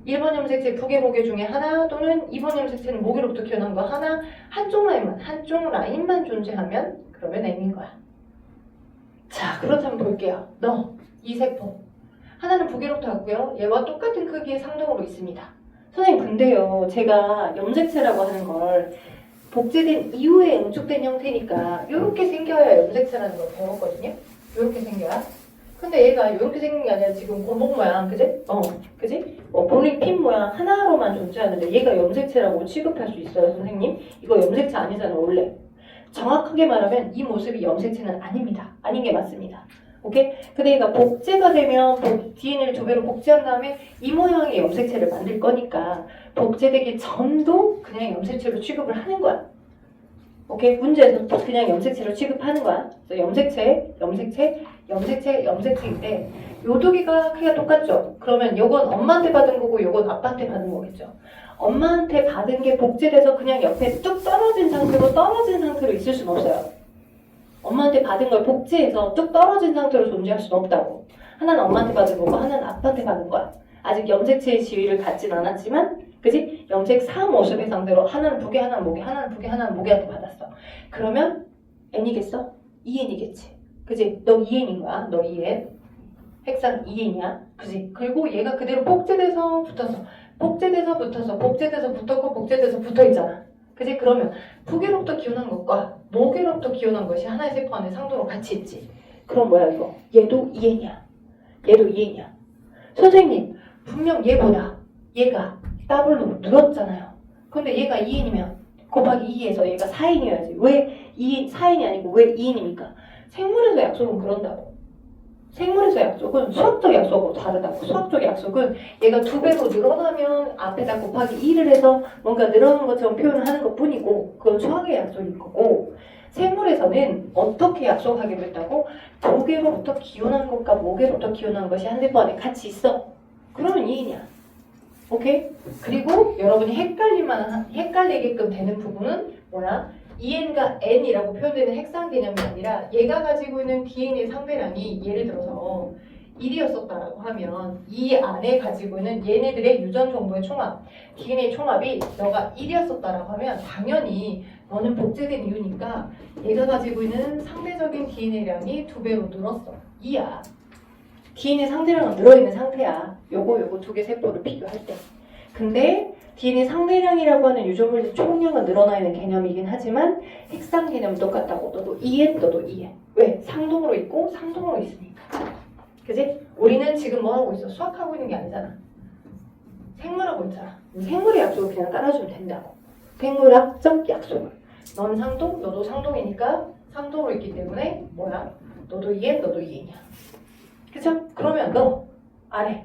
[SPEAKER 1] 1번 염색체 북에 목에 중에 하나 또는 2번 염색체는 목에로부터 기원한 거 하나 한쪽 라인만 존재하면 그러면 N인 거야. 자, 그렇다면 볼게요. 이 세포 하나는 북에로부터 왔고요. 얘와 똑같은 크기의 상동으로 있습니다. 선생님 근데요 제가 염색체라고 하는 걸 복제된 이후에 응축된 형태니까 이렇게 생겨야 염색체라는 걸 배웠거든요. 이렇게 생겨야. 근데 얘가 이렇게 생긴 게 아니라 지금 골목 모양, 그지? 그지? 볼링 핀 모양 하나로만 존재하는데 얘가 염색체라고 취급할 수 있어요, 선생님? 이거 염색체 아니잖아, 원래. 정확하게 말하면 이 모습이 염색체는 아닙니다. 아닌 게 맞습니다. 오케이? 근데 얘가 복제가 되면 DNA를 두 배로 복제한 다음에 이 모양의 염색체를 만들 거니까 복제되기 전도 그냥 염색체로 취급을 하는 거야. 오케이? 문제에서 그냥 염색체로 취급하는 거야. 그래서 염색체인데 요 두 개가 크기가 똑같죠? 그러면 요건 엄마한테 받은 거고 요건 아빠한테 받은 거겠죠? 엄마한테 받은 게 복제돼서 그냥 옆에 뚝 떨어진 상태로 있을 수는 없어요. 엄마한테 받은 걸 복제해서 뚝 떨어진 상태로 존재할 수는 없다고. 하나는 엄마한테 받은 거고 하나는 아빠한테 받은 거야. 아직 염색체의 지위를 갖진 않았지만 그지? 염색사 모습의 상태로 하나는 북에 하나는 목에 하나는 북에 하나는 목에한테 받았어. 그러면 N이겠어? EN이겠지. 그지? 너 EN인 거야. 너 EN. 핵상 EN이야. 그지? 그리고 얘가 그대로 복제돼서 붙었고 복제돼서 붙어 있잖아. 그지? 그러면 북에로부터 기원한 것과 목에로부터 기원한 것이 하나의 세포 안에 상도로 같이 있지. 그럼 뭐야 이거? 얘도 EN이야. 선생님 분명 얘보다 얘가 더블로 늘었잖아요. 근데 얘가 2N이면 곱하기 2에서 얘가 4N이어야지. 왜 4N이 아니고 왜 2N입니까? 생물에서 약속은 그런다고. 생물에서 약속은 수학적 약속하고 다르다고. 수학적 약속은 얘가 2배로 늘어나면 앞에다 곱하기 2를 해서 뭔가 늘어나는 것처럼 표현을 하는 것 뿐이고 그건 수학의 약속인 거고 생물에서는 어떻게 약속하기로 했다고? 복에로부터 기원한 것과 목에로부터 기원한 것이 한 세포 안에 같이 있어. 그러면 2N이야. 오케이? 그리고 여러분이 헷갈리게끔 되는 부분은 뭐야? EN과 N이라고 표현되는 핵상 개념이 아니라 얘가 가지고 있는 DNA 상대량이 예를 들어서 1이었었다라고 하면 이 안에 가지고 있는 얘네들의 유전 정보의 총합, DNA 총합이 너가 1이었었다라고 하면 당연히 너는 복제된 이유니까 얘가 가지고 있는 상대적인 DNA량이 2배로 늘었어. 2야. DNA 상대량은 늘어있는 상태야. 요거 두 개 세포를 비교할 때. 근데 DNA 상대량이라고 하는 유전물질 총량은 늘어나 있는 개념이긴 하지만 핵상 개념은 똑같다고. 너도 EN, 너도 EN. 왜? 상동으로 있고 상동으로 있으니까. 그지? 우리는 지금 뭐 하고 있어? 수학하고 있는 게 아니잖아. 생물하고 있잖아. 생물의 약속을 그냥 따라주면 된다고. 생물학적 약속을. 넌 상동, 너도 상동이니까 상동으로 있기 때문에 뭐야? 너도 EN, 너도 EN이야. 그쵸? 그러면 너 아래.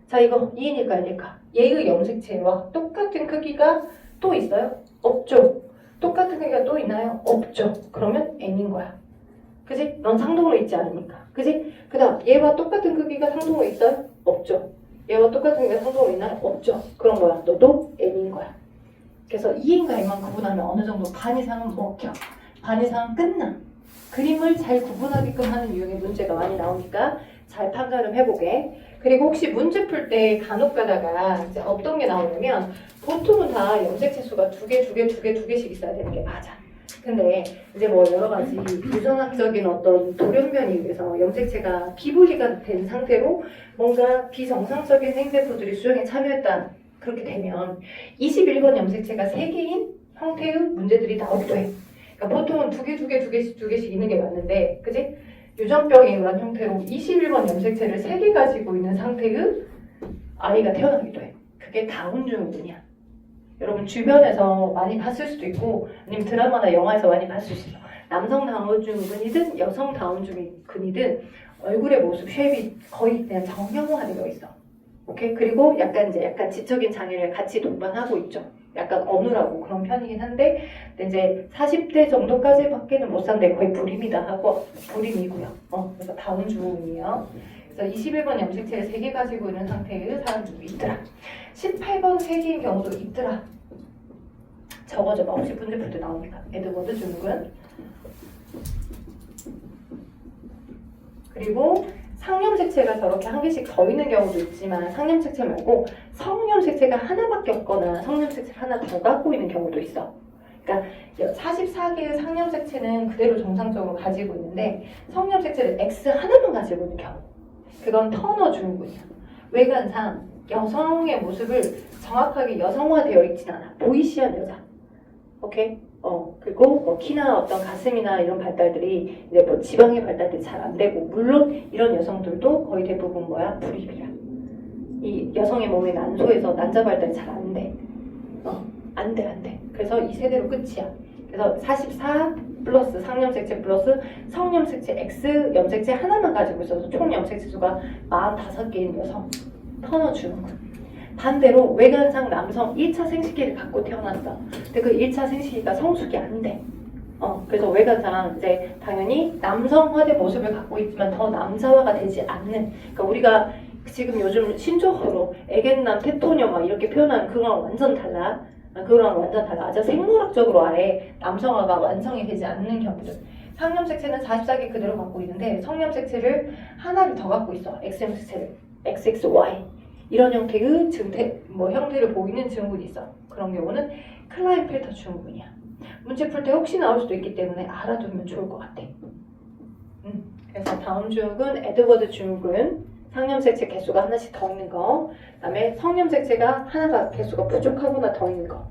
[SPEAKER 1] 자, 이거 E일까 아닐까? 얘의 염색체와 똑같은 크기가 또 있어요? 없죠. 똑같은 크기가 또 있나요? 없죠. 그러면 N인 거야. 그지? 넌 상동으로 있지 않으니까. 그지? 그 다음 얘와 똑같은 크기가 상동으로 있어요? 없죠. 얘와 똑같은 크기가 상동으로 있나요? 없죠. 그런 거야. 너도 N인 거야. 그래서 E인과 N만 구분하면 어느 정도 반 이상은 먹혀. 반 이상은 끝나. 그림을 잘 구분하게끔 하는 유형의 문제가 많이 나오니까 잘 판단을 해보게. 그리고 혹시 문제 풀 때 간혹 가다가 이제 어떤 게 나오냐면 보통은 다 염색체 수가 두 개씩 있어야 되는 게 맞아. 근데 이제 뭐 여러 가지 유전학적인 어떤 돌연변이에 의해서 염색체가 비분리가 된 상태로 뭔가 비정상적인 생세포들이 수정에 참여했다. 그렇게 되면 21번 염색체가 3개인 형태의 문제들이 나오기도 해. 그러니까 보통은 두 개씩 있는 게 맞는데, 그지? 유전병에 의한 형태로 21번 염색체를 3개 가지고 있는 상태의 아이가 태어나기도 해. 그게 다운 증후군이야. 여러분 주변에서 많이 봤을 수도 있고 아니면 드라마나 영화에서 많이 봤을 수 있어. 남성 다운 증후군이든 여성 다운 증후군이든 얼굴의 모습, 쉐입이 거의 그냥 정형화되어 있어. 오케이? 그리고 약간 지적인 장애를 같이 동반하고 있죠. 약간 어눌하고 그런 편이긴 한데 이제 40대 정도까지 밖에는 못 산대. 거의 불임이다 하고 불임이고요. 그래서 다운 증후군이에요. 그래서 21번 염색체를 3개 가지고 있는 상태의 사람들도 있더라. 18번 3개인 경우도 있더라. 적어줘봐. 혹시 문제 풀 때 나오니까. 에드워드 증후군. 그리고 상염색체가 저렇게 한 개씩 더 있는 경우도 있지만 상염색체 말고 성염색체가 하나밖에 없거나 성염색체를 하나 더 갖고 있는 경우도 있어. 그러니까 44개의 상염색체는 그대로 정상적으로 가지고 있는데 성염색체를 X 하나만 가지고 있는 경우. 그건 터너 증후군이야. 외관상 여성의 모습을 정확하게 여성화되어 있진 않아. 보이시한 여자. 오케이? 그리고 뭐 키나 어떤 가슴이나 이런 발달들이 이제 뭐 지방의 발달들이 잘 안 되고, 물론 이런 여성들도 거의 대부분 뭐야? 불입이야. 이 여성의 몸이 난소에서 난자 발달이 잘 안 돼. 안 돼. 그래서 이 세대로 끝이야. 그래서 44 플러스 상염색체 플러스 성염색체 X 염색체 하나만 가지고 있어서 총 염색체 수가 45개인 여성. 터너 증후군. 반대로 외관상 남성 1차 생식기를 갖고 태어났어. 근데 그 1차 생식기가 성숙이 안 돼. 그래서 외관상 이제 당연히 남성화된 모습을 갖고 있지만 더 남자화가 되지 않는. 그러니까 우리가 지금 요즘 신조어로 애견남, 테토녀 막 이렇게 표현하는 그거랑 완전 달라. 그거랑 완전 달라. 아주 생물학적으로 아예 남성화가 완성이 되지 않는 경우들. 상염색체는 44개 그대로 갖고 있는데 성염색체를 하나를 더 갖고 있어. X염색체를. XXY. 이런 형태의 형태를 보이는 증후군이 있어. 그런 경우는 클라인펠터 증후군이야. 문제 풀 때 혹시 나올 수도 있기 때문에 알아두면 좋을 것 같아. 그래서 다음 증후군, 에드워드 증후군, 상염색체 개수가 하나씩 더 있는 거, 그 다음에 성염색체가 하나가 개수가 부족하거나 더 있는 거,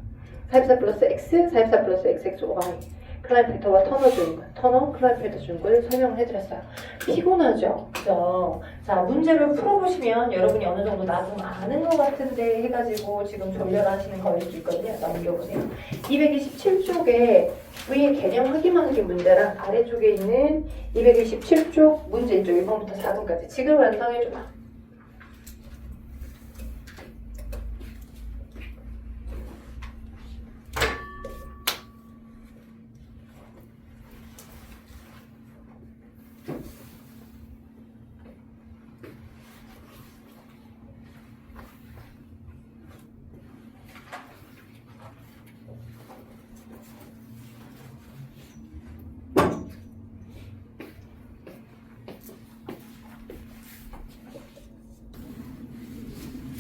[SPEAKER 1] 44 플러스 X, 44 플러스 XXY, 클라인펠터와 터너 증후군, 터너, 클라인펠터 증후군을 설명을 해드렸어요. 피곤하죠? 그죠? 자, 문제를 풀어보시면 여러분이 어느 정도 나 좀 아는 것 같은데 해가지고 지금 졸려라 하시는 거일 수 있거든요. 넘겨보세요. 227쪽에 위에 개념 확인하는 게 문제랑 아래쪽에 있는 227쪽 문제 있죠. 1번부터 4번까지. 지금 완성해줘봐.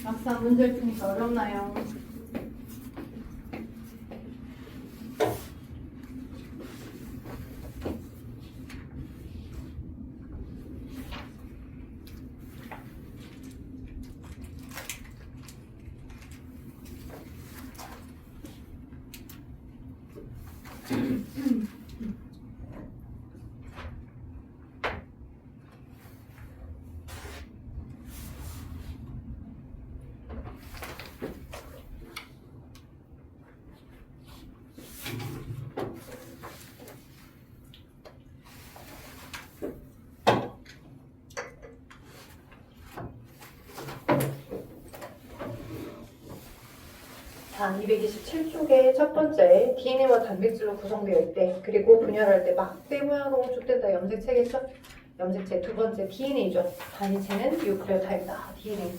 [SPEAKER 1] 막상 문제를 푸니까 어렵나요? 자, 227쪽의 첫 번째 DNA와 단백질로 구성되어 있대. 그리고 분열할 때 막대 모양으로 축된다. 염색체겠죠? 염색체. 두 번째 DNA죠. 단위체는 뉴클레오타입이다. DNA.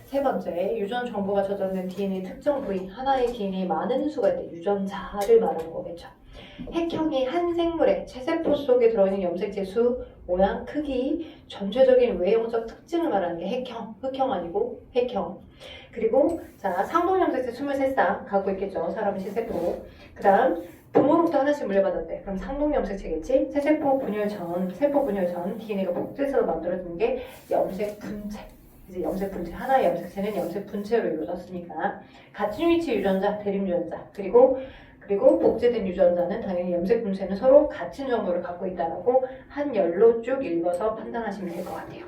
[SPEAKER 1] 세 번째 유전 정보가 저장된 DNA 특정 부위. 하나의 DNA에 많은 수가 있대. 유전자를 말하는 거겠죠. 핵형이 한 생물의 체세포 속에 들어있는 염색체 수, 모양, 크기, 전체적인 외형적 특징을 말하는 게 핵형, 흑형 아니고 핵형. 그리고 자, 상동염색체 23쌍 갖고 있겠죠. 사람 신세포. 그 다음 부모로부터 하나씩 물려받았대. 그럼 상동염색체겠지. 세세포 분열 전, 세포 분열 전 DNA가 복제해서 만들어지는 게 염색 분체. 이제 염색 분체. 하나의 염색체는 염색 분체로 이루어졌으니까 같은 위치 유전자, 대립 유전자. 그리고 복제된 유전자는 당연히 염색 분체는 서로 같은 정보를 갖고 있다라고 한 열로 쭉 읽어서 판단하시면 될 것 같아요.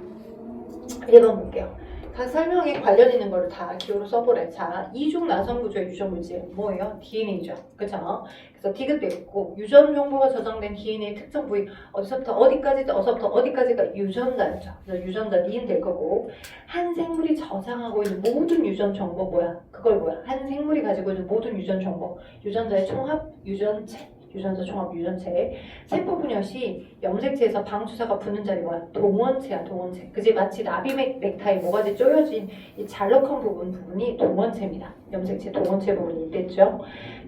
[SPEAKER 1] 1번 볼게요. 다 설명에 관련 있는 거를 다 기호로 써보래. 자, 이중 나선 구조의 유전 물질 뭐예요? DNA죠. 그쵸? 그래서 디귿도 있고 유전 정보가 저장된 DNA 특정 부위 어디서부터 어디까지가 유전자였죠. 그래서 유전자 니은 될 거고 한 생물이 저장하고 있는 모든 유전 정보 뭐야? 그걸 뭐야? 한 생물이 가지고 있는 모든 유전 정보 유전자의 총합 유전체 유전자 종합 유전체 세포 분열 시 염색체에서 방주사가 붙는 자리 뭐야? 동원체야 동원체. 그지? 마치 나비맥 넥타이 모가지 쪼여진 이 잘록한 부분이 동원체입니다. 염색체 동원체 부분이 있겠죠.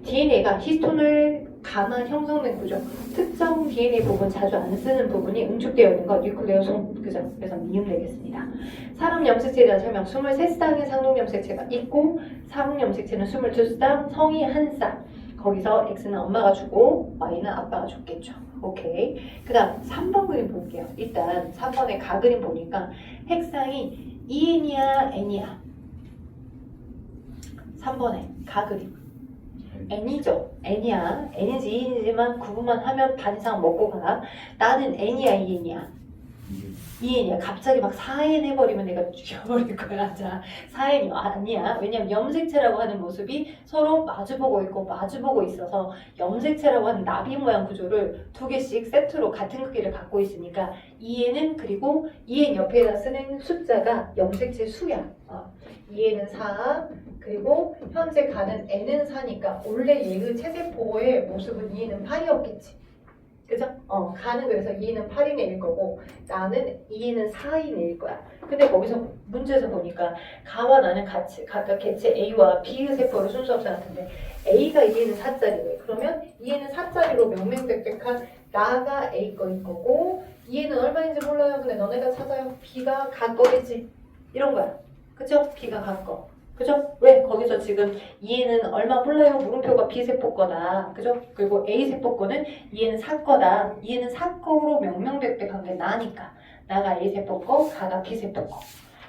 [SPEAKER 1] DNA가 히스톤을 감아 형성된 구조. 특정 DNA 부분 자주 안 쓰는 부분이 응축되어 있는 거 뉴클레오솜. 그죠? 그래서 미음 되겠습니다. 사람 염색체에 대한 설명. 23쌍의 상동 염색체가 있고 상응 염색체는 22쌍, 성이 1쌍. 거기서 X는 엄마가 주고 Y는 아빠가 줬겠죠. 오케이. 그 다음 3번 그림 볼게요. 일단 3번의 가 그림 보니까 핵상이 En이야 N이야. 3번에 가 그림. N이죠. N이야. N인지 E인지만 구분만 하면 반 이상 먹고 가. 나는 N이야 EN이야. 2N이야. 갑자기 막 4N 해버리면 내가 죽여버릴 거야. 자, 4N이 아니야. 왜냐면 염색체라고 하는 모습이 서로 마주보고 있고 마주보고 있어서 염색체라고 하는 나비 모양 구조를 두 개씩 세트로 같은 크기를 갖고 있으니까 2N은 그리고 2N 옆에다 쓰는 숫자가 염색체 수야. 2N은 4 그리고 현재 가는 N은 4니까 원래 얘의 체세포의 모습은 2N은 8이었겠지. 그죠? 가는 그래서 2는 8인일 거고 나는 2는 4인일 거야. 근데 거기서 문제에서 보니까 가와 나는 같이 각각 개체 A와 B의 세포를 순서 합산하는데 A가 2에는 4짜리래. 그러면 2에는 4짜리로 명명백백한 나가 A 거일 거고 2에는 얼마인지 몰라요. 근데 너네가 찾아요. B가 가 거겠지. 이런 거야. 그죠? B가 가 거. 그죠? 왜? 거기서 지금 2에는 얼마 몰라요. 물음표가 B세포 거다. 그죠? 그리고 A세포 거는 2에는 4 거다. 2에는 4 거로 명명백백한 게 나니까. 나가 A세포 거, 가가 B세포 거.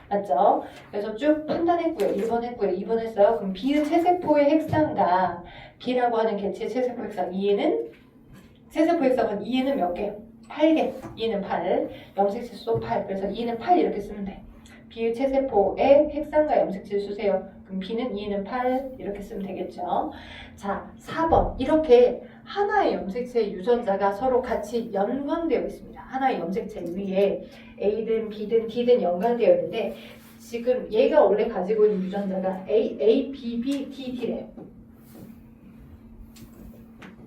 [SPEAKER 1] 맞죠? 그래서 쭉 판단했고요. 1번 했고요. 2번 했어요. 그럼 B의 체세포의 핵상과 B라고 하는 개체의 체세포 핵상 2에는 체세포 핵상은 2에는 몇 개? 8개. 2에는 8. 염색체 수 8. 그래서 2에는 8 이렇게 쓰면 돼. B의 체세포의 핵상과 염색체를 쓰세요. 그럼 B는 2는 8 이렇게 쓰면 되겠죠. 자, 4번 이렇게 하나의 염색체의 유전자가 서로 같이 연관되어 있습니다. 하나의 염색체 위에 A든 B든 D든 연관되어 있는데 지금 얘가 원래 가지고 있는 유전자가 A, B, B, T, D래요.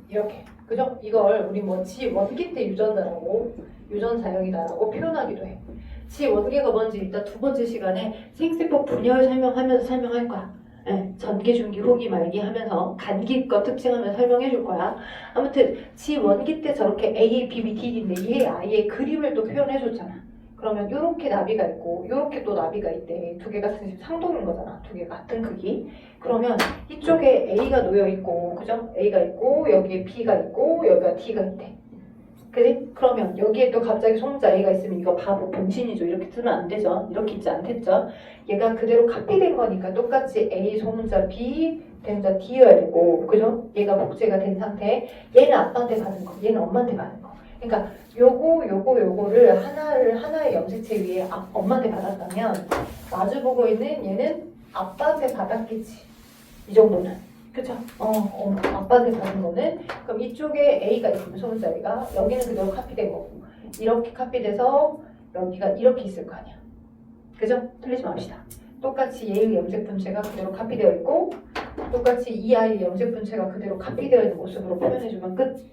[SPEAKER 1] 이렇게. 그죠? 이걸 우리 뭐 지원기대 유전자라고 유전자형이다라고 표현하기도 해. 지원계가 뭔지 일단 두 번째 시간에 생세포 분열 설명하면서 설명할 거야. 전기, 중기, 후기, 말기 하면서 간기껏 특징하면서 설명해 줄 거야. 아무튼 지원기 때 저렇게 A, B, B, D, D인데 얘 아이의 그림을 또 표현해 줬잖아. 그러면 요렇게 나비가 있고 요렇게 또 나비가 있대. 두 개가 상동인 거잖아. 두 개가 같은 크기. 그러면 이쪽에 A가 놓여 있고, 그죠? A가 있고 여기에 B가 있고 여기가 D가 있대. 그지? 그러면 여기에 또 갑자기 소문자 A가 있으면 이거 바보 본신이죠. 이렇게 쓰면 안 되죠. 이렇게 있지 않겠죠? 얘가 그대로 카피된 거니까 똑같이 A 소문자 B 대문자 D여야 되고, 그죠? 얘가 복제가 된 상태. 얘는 아빠한테 받은 거, 얘는 엄마한테 받은 거. 그러니까 요거를 하나의 염색체 위에 엄마한테 받았다면 마주보고 있는 얘는 아빠한테 받았겠지. 이 정도는. 그쵸? 아빠한테 받은 거는 그럼 이쪽에 A가 있으면 소문자 A가 여기는 그대로 카피된 거고 이렇게 카피돼서 여기가 이렇게 있을 거 아니야. 그죠? 틀리지 맙시다. 똑같이 얘의 염색 분체가 그대로 카피되어 있고 똑같이 이 아이의 염색 분체가 그대로 카피되어 있는 모습으로 표현해주면 끝.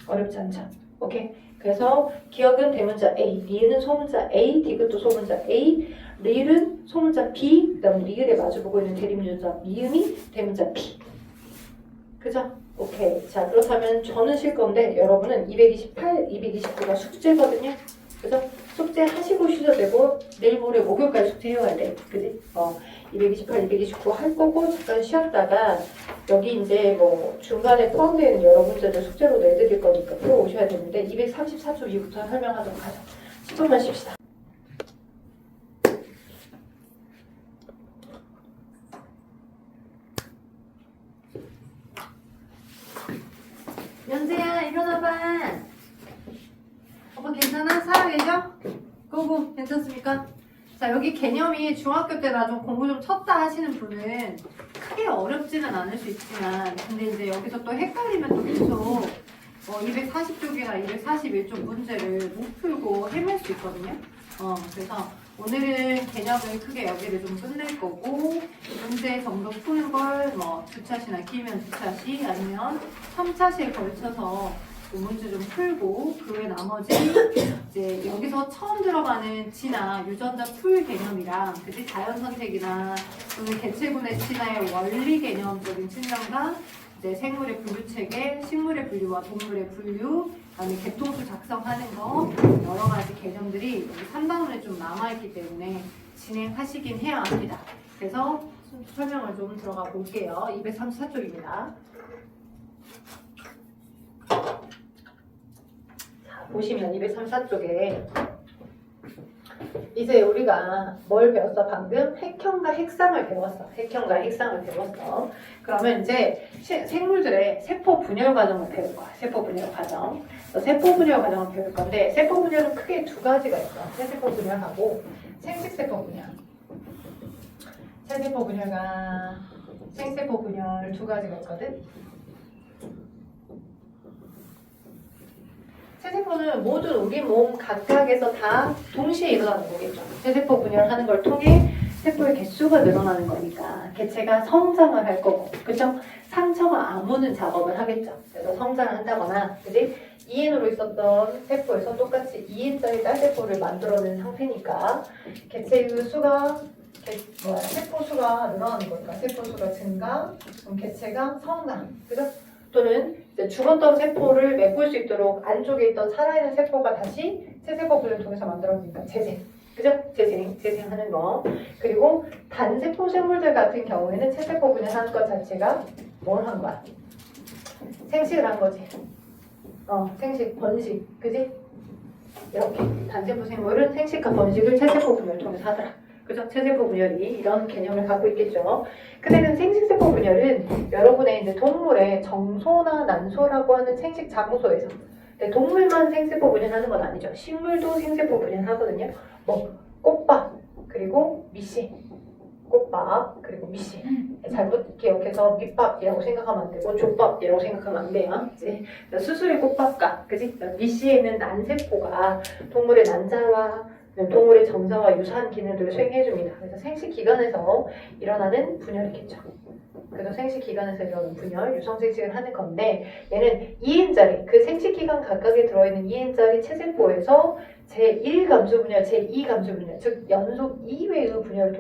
[SPEAKER 1] 어렵지 않죠? 오케이? 그래서 기억은 대문자 A, 리을은 소문자 A, 디귿도 소문자 A, 리을은 소문자 B, 그 다음 리을에 마주보고 있는 대립문자 미음이 대문자 B. 그죠? 오케이. 자, 그렇다면 저는 쉴 건데 여러분은 228, 229가 숙제거든요. 그죠? 숙제 하시고 쉬셔도 되고 내일 모레 목요일까지 숙제 해와야 돼. 그지? 228, 229 할 거고 잠깐 쉬었다가 여기 이제 뭐 중간에 포함되어 있는 여러 문제들 숙제로 내드릴 거니까 풀어오셔야 되는데 234쪽 이후부터 설명하도록 하죠. 10분만 쉽시다. 연재야 일어나봐. 오빠 괜찮아? 살아계셔? 고고 괜찮습니까? 자 자, 여기 개념이 중학교 때나 좀 공부 좀 쳤다 하시는 분은 크게 어렵지는 않을 수 있지만, 근데 이제 여기서 또 헷갈리면 또 계속 240쪽이나 241쪽 문제를 못 풀고 헤맬 수 있거든요. 그래서 오늘은 개념을 크게 여기를 좀 끝낼 거고, 문제 정도 푸는 걸 뭐 두 차시나 길면 두 차시 아니면 3차시에 걸쳐서 그 문제 좀 풀고, 그 외 나머지 이제 여기서 처음 들어가는 진화, 유전자 풀 개념이랑 그지 자연 선택이나 또는 개체군의 진화의 원리 개념적인 측면과 이제 생물의 분류 체계, 식물의 분류와 동물의 분류, 그다음에 개통수 작성하는 거 여러 가지 개념들이 여기 3단원에 좀 남아있기 때문에 진행하시긴 해야 합니다. 그래서 설명을 좀 들어가 볼게요. 234쪽입니다. 보시면 234쪽에 이제 우리가 뭘 배웠어? 방금 핵형과 핵상을 배웠어. 핵형과 핵상을 배웠어. 그러면 이제 생물들의 세포 분열 과정을 배울 거야. 세포 분열 과정. 세포 분열 과정을 배울 건데, 세포 분열은 크게 두 가지가 있어. 세세포 분열하고 생식세포 분열. 세세포 분열과 생세포 분열 두 가지가 있거든. 세세포는 모든 우리 몸 각각에서 다 동시에 일어나는 거겠죠. 세세포 분열하는 걸 통해 세포의 개수가 늘어나는 거니까 개체가 성장을 할 거고, 그죠? 상처가 아무는 작업을 하겠죠. 그래서 성장을 한다거나, 그지? 2N으로 있었던 세포에서 똑같이 2N짜리 딸세포를 만들어낸 상태니까 개체의 수가 세포 수가 늘어나는 거니까 세포 수가 증가, 그럼 개체가 성장, 그죠? 또는 이제 죽었던 세포를 메꿀 수 있도록 안쪽에 있던 살아있는 세포가 다시 새세포 분열을 통해서 만들어지니까 재생, 그죠? 재생하는 거. 그리고 단세포 생물들 같은 경우에는 새세포 분열하는 것 자체가 뭘 한 거야? 생식을 한 거지. 생식, 번식, 그지? 이렇게 단세포 생물은 생식과 번식을 새세포 분열을 통해서 하더라. 그죠? 체세포 분열이 이런 개념을 갖고 있겠죠. 근데는 생식세포 분열은 여러분의 이제 동물의 정소나 난소라고 하는 생식 장소에서, 동물만 생세포 분열하는 건 아니죠. 식물도 생세포 분열하거든요. 뭐 꽃밥 그리고 미씨, 꽃밥 그리고 미씨. 잘못 기억해서 밑밥이라고 생각하면 안 되고 족밥이라고 생각하면 안 돼요. 이제 수술의 꽃밥과, 그지? 미씨에 있는 난세포가 동물의 난자와 동물의 정자와 유사한 기능들을 수행해줍니다. 그래서 생식기관에서 일어나는 분열이겠죠. 그래서 생식기관에서 일어나는 분열, 유성생식을 하는 건데, 얘는 2N짜리, 그 생식기관 각각에 들어있는 2N짜리 체세포에서 제1감수 분열, 제2감수 분열, 즉 연속 2회의 분열을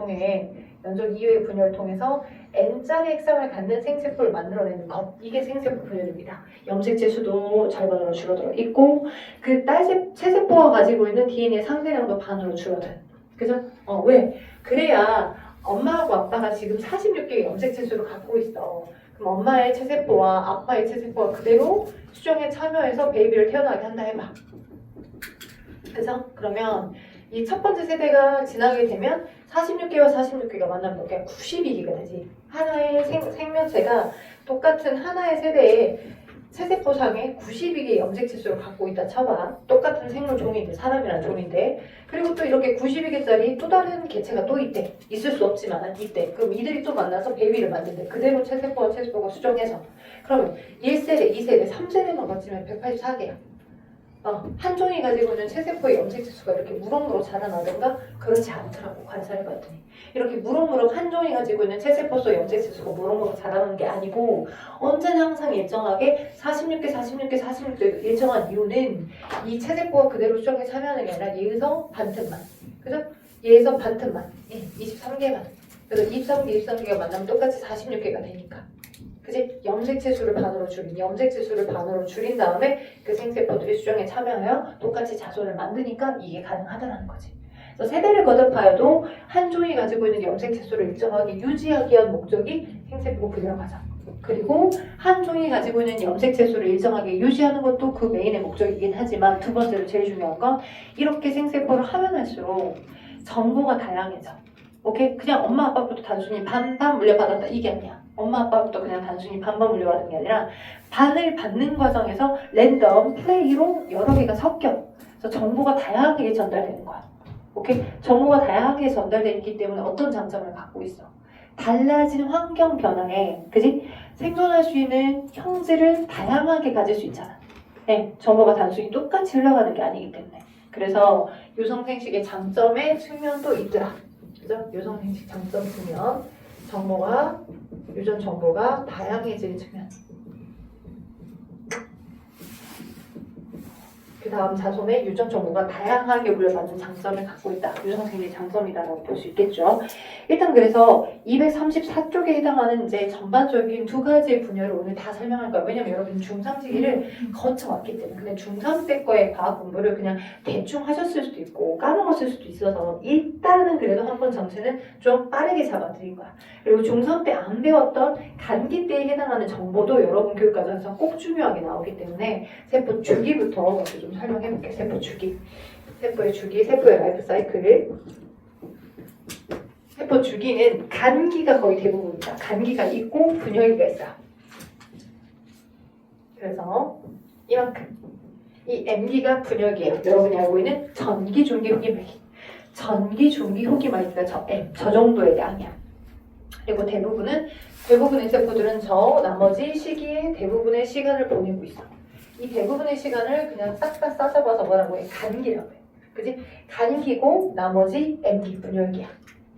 [SPEAKER 1] 통해서 N짜리 핵상을 갖는 생세포를 만들어내는 것, 이게 생세포 분열입니다. 염색체 수도 절반으로 줄어들어 있고, 그 체세포가 가지고 있는 DNA 상대량도 반으로 줄어든. 그죠? 왜? 그래야 엄마하고 아빠가 지금 46개의 염색체 수를 갖고 있어. 그럼 엄마의 체세포와 아빠의 체세포가 그대로 수정에 참여해서 베이비를 태어나게 한다 해봐. 그래서 그러면 이 첫 번째 세대가 지나게 되면 46개와 46개가 만나면 그냥 92개가 되지. 하나의 생명체가 똑같은 하나의 세대에 체세포상에 92개의 염색체수를 갖고 있다 쳐봐. 똑같은 생물 종인데, 사람이란 종인데. 그리고 또 이렇게 92개짜리 또 다른 개체가 또 있대. 있을 수 없지만 있대. 그럼 이들이 또 만나서 베이비를 만든대. 그대로 체세포와 체세포가 수정해서. 그러면 1세대, 2세대, 3세대만 거치면 184개야. 한 종이 가지고 있는 체세포의 염색체수가 이렇게 무럭무럭 자라나던가? 그렇지 않더라고, 관찰해봤더니. 이렇게 무럭무럭 한 종이 가지고 있는 체세포 염색체수가 무럭무럭 자라는 게 아니고, 언제나 항상 일정하게 46개 일정한 이유는 이 체세포가 그대로 수정에 참여하는 게 아니라 얘에서 반틈만, 그죠? 얘에서 반틈만, 23개만. 그래서 23개가 만나면 똑같이 46개가 되니까. 그치? 염색체 수를 반으로 줄인 다음에 그 생세포들이 수정에 참여하여 똑같이 자손을 만드니까 이게 가능하다는 거지. 그래서 세대를 거듭하여도 한 종이 가지고 있는 염색체 수를 일정하게 유지하기 위한 목적이 생세포 분열 과정. 그리고 한 종이 가지고 있는 염색체 수를 일정하게 유지하는 것도 그 메인의 목적이긴 하지만, 두 번째로 제일 중요한 건 이렇게 생세포를 하면 할수록 정보가 다양해져. 오케이? 그냥 엄마 아빠부터 단순히 반반 물려받았다 이게 아니야. 엄마 아빠부터 그냥 단순히 반반 물려받은 게 아니라 반을 받는 과정에서 랜덤 플레이로 여러 개가 섞여. 그래서 정보가 다양하게 전달되는 거야. 오케이? 정보가 다양하게 전달되기 때문에 어떤 장점을 갖고 있어? 달라진 환경 변화에, 그지? 생존할 수 있는 형질을 다양하게 가질 수 있잖아. 네, 정보가 단순히 똑같이 흘러가는 게 아니기 때문에. 그래서 유성생식의 장점의 측면도 있더라. 그죠? 유성생식 장점 측면, 유전 정보가 다양해지는 측면. 그 다음 자손의 유전 정보가 다양하게 물려받는 장점을 갖고 있다. 유성생의 장점이다라고 볼 수 있겠죠. 일단 그래서 234쪽에 해당하는 이제 전반적인 두 가지의 분야를 오늘 다 설명할 거예요. 왜냐면 여러분 중3 시기를 거쳐왔기 때문에. 근데 중3 때 거의 과학 공부를 그냥 대충 하셨을 수도 있고 까먹었을 수도 있어서 일단은 그래도 한 번 전체는 좀 빠르게 잡아드린 거야. 그리고 중3 때 안 배웠던 간기 때에 해당하는 정보도 여러분 교육과정에서 꼭 중요하게 나오기 때문에 세포 주기부터 먼저 좀 설명해볼게요. 세포 주기. 세포의 주기, 세포의 라이프 사이클. 세포 주기는 간기가 거의 대부분이다. 간기가 있고 분열기가 있어요. 그래서 이만큼. 이 M기가 분열기예요. 여러분이 알고 있는 전기, 중기, 후기말기. 전기, 중기, 후기말기가 저 정도의 양이야. 그리고 대부분의 세포들은 저 나머지 시기에 대부분의 시간을 보내고 있어. 이 대부분의 시간을 그냥 싹싹 싸잡아서 뭐라고 해? 간기라고 해. 그지? 간기고 나머지 M기, 분열기야.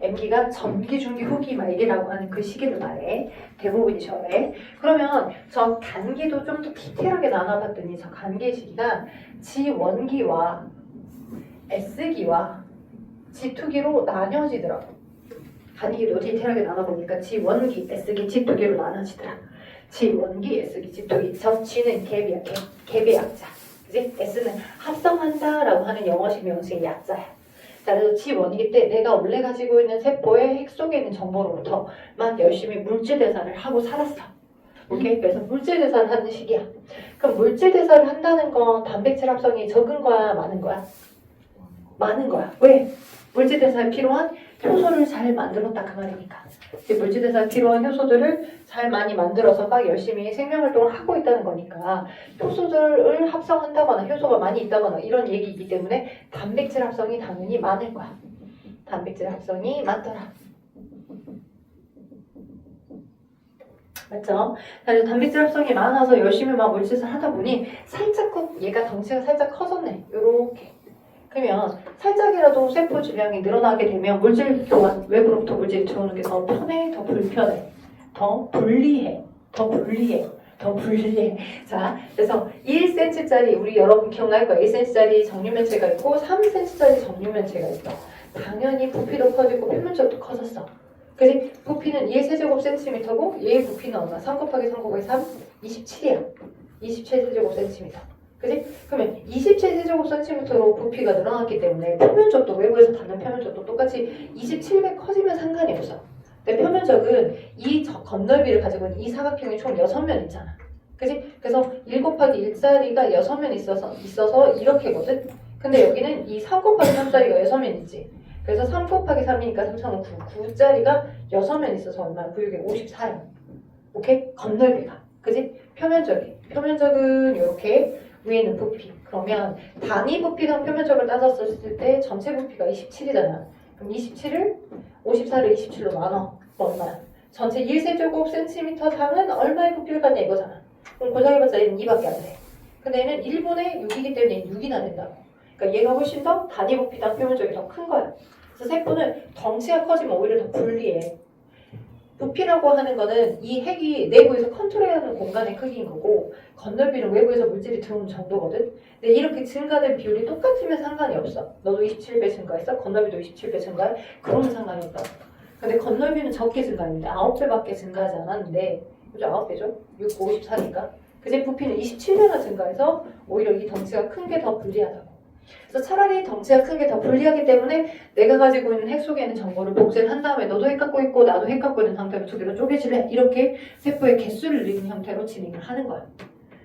[SPEAKER 1] M기가 전기, 중기, 후기, 말기라고 하는 그 시기를 말해. 대부분이 저래. 그러면 저 간기도 좀 더 디테일하게 나눠봤더니 저 간기 시기가 G1기와 S기와 G2기로 나뉘어지더라고. 간기도 디테일하게 나눠보니까 G1기, S기, G2기로 나눠지더라. G1기, S기, G2기. 저 G는 갭이야, 갭의 약자. 그지? S는 합성한다라고 하는 영어식 명칭의 약자야. 자, 그래서 G1기 때 내가 원래 가지고 있는 세포의 핵 속에 있는 정보로부터 막 열심히 물질 대사를 하고 살았어. 오케이? 그래서 물질 대사를 하는 시기야. 그럼 물질 대사를 한다는 건 단백질 합성이 적은 거야, 많은 거야? 많은 거야. 왜? 물질 대사에 필요한 효소를 잘 만들었다 그 말이니까. 물질 대사에 필요한 효소들을 잘 많이 만들어서 막 열심히 생명활동을 하고 있다는 거니까 효소들을 합성한다거나 효소가 많이 있다거나 이런 얘기이기 때문에 단백질 합성이 당연히 많을 거야. 단백질 합성이 많더라. 맞죠? 그래서 단백질 합성이 많아서 열심히 막 물질을 하다 보니 살짝 얘가 덩치가 살짝 커졌네. 요렇게. 그러면 살짝이라도 세포 질량이 늘어나게 되면 물질 교환, 외부로부터 물질이 들어오는 게 더 편해, 더 불편해, 더 불리해. 자, 그래서 1cm짜리 우리 여러분 기억날 거예요. 1cm짜리 정류면체가 있고 3cm짜리 정류면체가 있어. 당연히 부피도 커지고 표면적도 커졌어. 그지? 부피는 1세제곱센티미터고 얘의 부피는 얼마? 3 곱하기 3 곱하기 3? 27이야. 27세제곱센티미터. 그지? 그러면 27세제곱센티미터로 부피가 늘어났기 때문에 표면적도 외부에서 닿는 표면적도 똑같이 27배 커지면 상관이 없어. 근데 표면적은 이 건널비를 가지고 있는 이 사각형이 총 6면 있잖아. 그지? 그래서 1 곱하기 1짜리가 6면 있어서 이렇게거든? 근데 여기는 이 3 곱하기 3짜리가 6면 있지. 그래서 3 곱하기 3이니까 3,500, 9짜리가 6면 있어서 얼마야? 9, 6에 54야. 오케이? 건널비가. 그지? 표면적은 이렇게 위에는 부피. 그러면 단위 부피당 표면적을 따졌을 때 전체 부피가 27이잖아. 그럼 27을 54를 27로 나눠. 얼마야? 전체 1세제곱센티미터 당은 얼마의 부피를 갖냐 이거잖아. 그럼 고사해봤자 얘는 2밖에 안 돼. 근데 얘는 1분의 6이기 때문에 6이나 된다고. 그러니까 얘가 훨씬 더 단위 부피당 표면적이 더 큰 거야. 그래서 세포는 덩치가 커지면 오히려 더 불리해. 부피라고 하는 거는 이 핵이 내부에서 컨트롤하는 공간의 크기인 거고 건널비는 외부에서 물질이 들어오는 정도거든. 근데 이렇게 증가된 비율이 똑같으면 상관이 없어. 너도 27배 증가했어? 건널비도 27배 증가해? 그러면 상관이 없다. 근데 건널비는 적게 증가했는데 9배밖에 증가하지 않았는데 그죠? 9배죠? 6, 54니까. 그제 부피는 27배나 증가해서 오히려 이 덩치가 큰 게 더 불리하다고. 그래서 차라리 덩치가 큰 게 더 불리하기 때문에 내가 가지고 있는 핵 속에 있는 정보를 복제를 한 다음에 너도 핵 갖고 있고 나도 핵 갖고 있는 상태로 두 개로 쪼개질래? 이렇게 세포의 개수를 늘리는 형태로 진행을 하는 거야.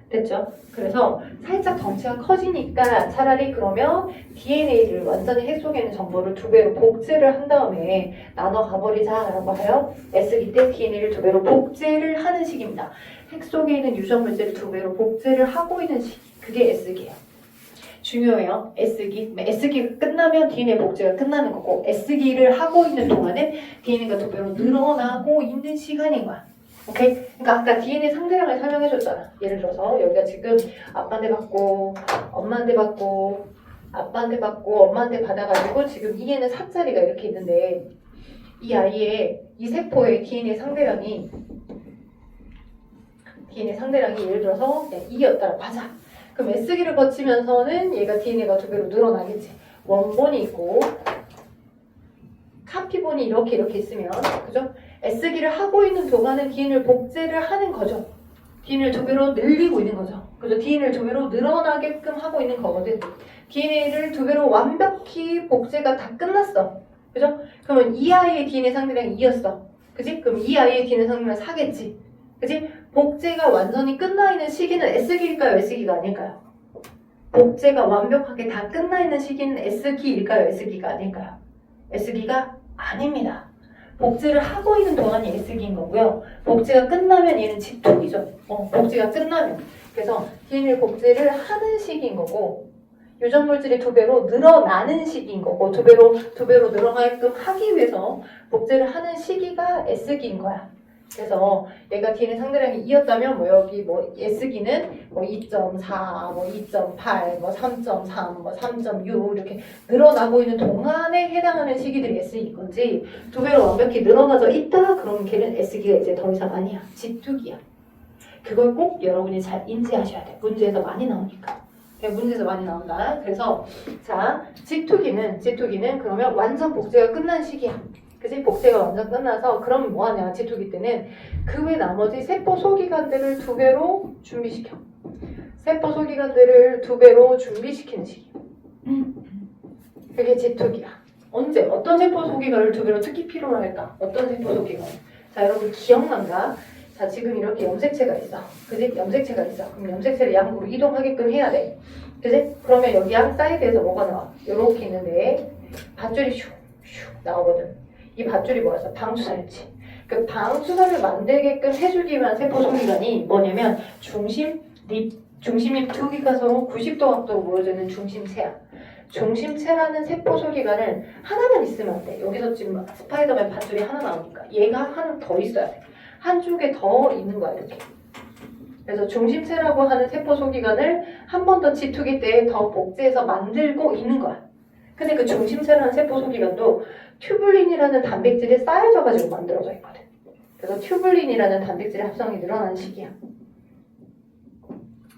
[SPEAKER 1] 됐죠? 그래서 살짝 덩치가 커지니까 차라리 그러면 DNA를 완전히 핵 속에 있는 정보를 2배로 복제를 한 다음에 나눠 가버리자라고 하여 S기 때 DNA를 2배로 복제를 하는 식입니다. 핵 속에 있는 유전물질을 2배로 복제를 하고 있는 식. 그게 S기예요. 중요해요. S기. S기가 끝나면 DNA 복제가 끝나는 거고 S기를 하고 있는 동안은 DNA가 2배로 늘어나고 있는 시간인 거야. 오케이? 그러니까 아까 DNA 상대량을 설명해줬잖아. 예를 들어서 여기가 지금 아빠한테 받고 엄마한테 받고 아빠한테 받고 엄마한테 받아가지고 지금 이에는 4자리가 이렇게 있는데 이 아이의 이 세포의 DNA 상대량이 예를 들어서 2였다라고 하자. 그럼 S기를 거치면서는 얘가 DNA가 2배로 늘어나겠지. 원본이 있고 카피본이 이렇게 있으면 그죠? S기를 하고 있는 동안은 DNA를 복제를 하는 거죠. DNA를 2배로 늘리고 있는 거죠. 그죠? DNA를 2배로 늘어나게끔 하고 있는 거거든. DNA를 2배로 완벽히 복제가 다 끝났어. 그죠? 그러면 이 아이의 DNA 상대량이 2였어. 그지? 그럼 이 아이의 DNA 상대량은 4겠지. 그지? 복제가 완전히 끝나 있는 시기는 S기일까요? S기가 아닐까요? 복제가 완벽하게 다 끝나 있는 시기는 S기일까요? S기가 아닐까요? S기가 아닙니다. 복제를 하고 있는 동안이 S기인 거고요. 복제가 끝나면 얘는 G2이죠. 복제가 끝나면. 그래서 DNA 복제를 하는 시기인 거고 유전 물질이 2배로 늘어나는 시기인 거고 2배로 늘어나게끔 하기 위해서 복제를 하는 시기가 S기인 거야. 그래서 얘가 DNA 상대량이 2였다면 뭐 여기 뭐 S기는 뭐 2.4, 뭐 2.8, 뭐 3.3, 뭐 3.6 이렇게 늘어나고 있는 동안에 해당하는 시기들이 S인 건지 2배로 완벽히 늘어나져 있다 그러면 걔는 S기가 이제 더 이상 아니야. G2기야. 그걸 꼭 여러분이 잘 인지하셔야 돼. 문제에서 많이 나오니까. 문제에서 많이 나온다. 그래서 자 G2기는 그러면 완전 복제가 끝난 시기야. 그치? 복제가 완전 끝나서 그럼 뭐하냐 G2기 때는 그 외 나머지 세포 소기관들을 2배로 준비시켜. 세포 소기관들을 2배로 준비시키는 시기. 그게 G2기야. 언제? 어떤 세포 소기관을 2배로 특히 필요로 할까? 어떤 세포 소기관? 자 여러분 기억난가? 자 지금 이렇게 염색체가 있어. 그지? 염색체가 있어. 그럼 염색체를 양으로 이동하게끔 해야 돼. 그지? 그러면 여기 양 사이드에서 뭐가 나와? 요렇게 있는데 밧줄이 슉슉 나오거든. 이 밧줄이 뭐였어? 방추사였지. 그 방추사를 만들게끔 해주기 위한 세포 소기관이 뭐냐면 중심이 2개가 서로 90도 각도로 모여지는 중심체야. 중심체라는 세포 소기관을 하나만 있으면 안 돼. 여기서 지금 스파이더맨 밧줄이 하나 나오니까 얘가 하나 더 있어야 돼. 한쪽에 더 있는 거야 이렇게. 그래서 중심체라고 하는 세포 소기관을 한 번 더 G2기 때 더 복제해서 만들고 있는 거야. 근데 그 중심체라는 세포 소기관도 튜블린이라는 단백질에 쌓여져가지고 만들어져 있거든. 그래서 튜블린이라는 단백질의 합성이 늘어나는 시기야.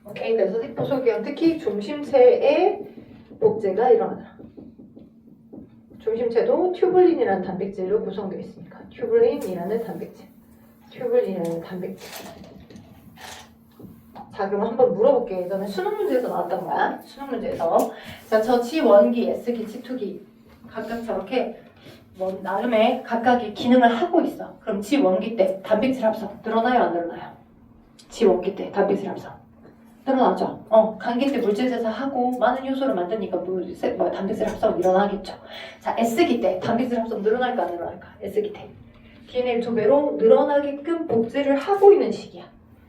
[SPEAKER 1] 오케이, 그래서 세포 소기관 특히 중심체의 복제가 일어나더라. 중심체도 튜블린이라는 단백질로 구성되어 있으니까 튜블린이라는 단백질. 자, 그럼 한번 물어볼게요. 이거는 수능 문제에서 나왔던 거야. 수능 문제에서. 자, 저 G1기, S기, G2기 각각 저렇게 뭐 나름의 각각의 기능을 하고 있어. 그럼 G1기 때 단백질 합성 늘어나요, 안 늘어나요? G1기 때 단백질 합성 늘어나죠. 감기 때 물질세사 하고 많은 효소를 만드니까 단백질 합성 일어나겠죠. 자, S기 때 단백질 합성 늘어날까 안 늘어날까? S기 때 DNA를 2배로 늘어나게끔 복제를 하고 있는 시기야.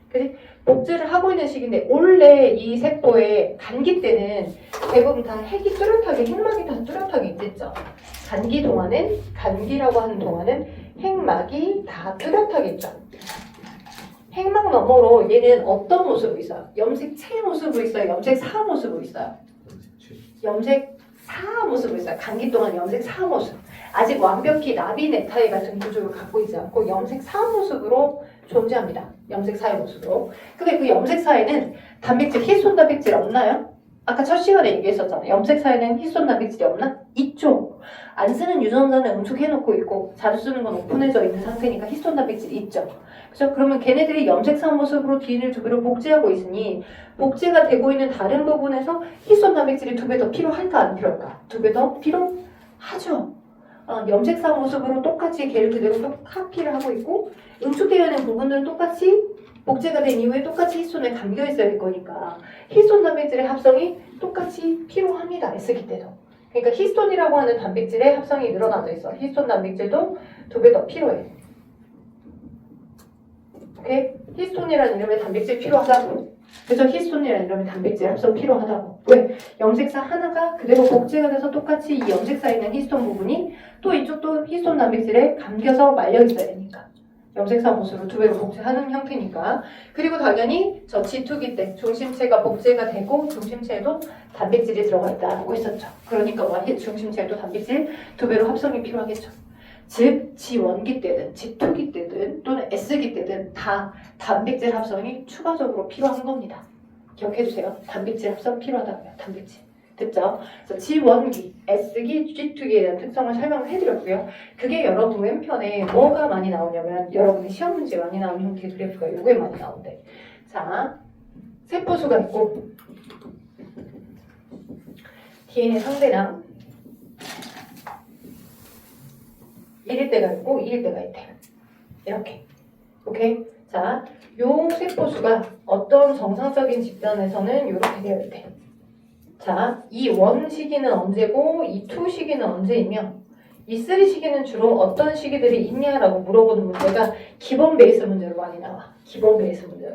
[SPEAKER 1] 그치? 복제를 하고 있는 시기인데 원래 이 세포의 감기 때는 대부분 다 핵이 뚜렷하게 핵막이 다 뚜렷하게 있겠죠. 감기라고 하는 동안은 핵막이 다 뚜렷하게 있죠. 핵막 너머로 얘는 어떤 모습으로 있어요? 염색체 모습으로 있어요? 염색사 모습으로 있어요? 염색사 모습으로 있어요. 감기 동안 염색사 모습. 아직 완벽히 나비 넥타이 같은 구조를 갖고 있지 않고 염색사 모습으로 존재합니다. 염색사의 모습으로. 근데 그 염색사에는 단백질, 히스톤 단백질 없나요? 아까 첫 시간에 얘기했었잖아요. 염색사에는 히스톤 단백질이 없나? 있죠. 안 쓰는 유전자는 응축해놓고 있고 자주 쓰는 건 오픈해져 있는 상태니까 히스톤 단백질이 있죠. 그죠? 그러면 걔네들이 염색사 모습으로 DNA를 2배로 복제하고 있으니 복제가 되고 있는 다른 부분에서 히스톤 단백질이 2배 더 필요할까 안 필요할까? 2배 더 필요하죠. 염색사 모습으로 똑같이 걔를 그대로 카피를 하고 있고 응축되어 있는 부분들은 똑같이 복제가 된 이후에 똑같이 히스톤에 감겨 있어야 될 거니까 히스톤 단백질의 합성이 똑같이 필요합니다. S기 때도. 그러니까 히스톤이라고 하는 단백질의 합성이 늘어나져 있어. 히스톤 단백질도 2배 더 필요해. 오케이? 히스톤이라는 이름의 단백질 필요하다고. 그래서 히스톤이나 이러면 단백질 합성 필요하다고. 왜? 염색사 하나가 그대로 복제가 돼서 똑같이 이 염색사에 있는 히스톤 부분이 또 이쪽도 히스톤 단백질에 감겨서 말려 있어야 되니까. 염색사 보수로 두 배로 복제하는 형태니까. 그리고 당연히 저 G2기 때 중심체가 복제가 되고 중심체에도 단백질이 들어가 있다고 했었죠. 그러니까 중심체에도 단백질 두 배로 합성이 필요하겠죠. 즉 G1기 때든 G2기 때든 또는 S기 때든 다 단백질 합성이 추가적으로 필요한 겁니다. 기억해주세요. 단백질 합성 필요하다고요. 단백질. 됐죠? 그래서 G1기, S기, G2기에 대한 특성을 설명을 해드렸고요. 그게 여러분 왼편에 뭐가 많이 나오냐면 여러분이 시험 문제 많이 나오는 형태의 그래프가 요게 많이 나온대. 자, 세포수가 있고 DNA 상대량 1일 때가 있고 2일 때가 있대. 이렇게. 오케이? 자, 요 세포수가 어떤 정상적인 집단에서는 이렇게 되어 있대. 자, 이 1 시기는 언제고 이 2 시기는 언제이며 이 3 시기는 주로 어떤 시기들이 있냐라고 물어보는 문제가 기본 베이스 문제로 많이 나와. 기본 베이스 문제로.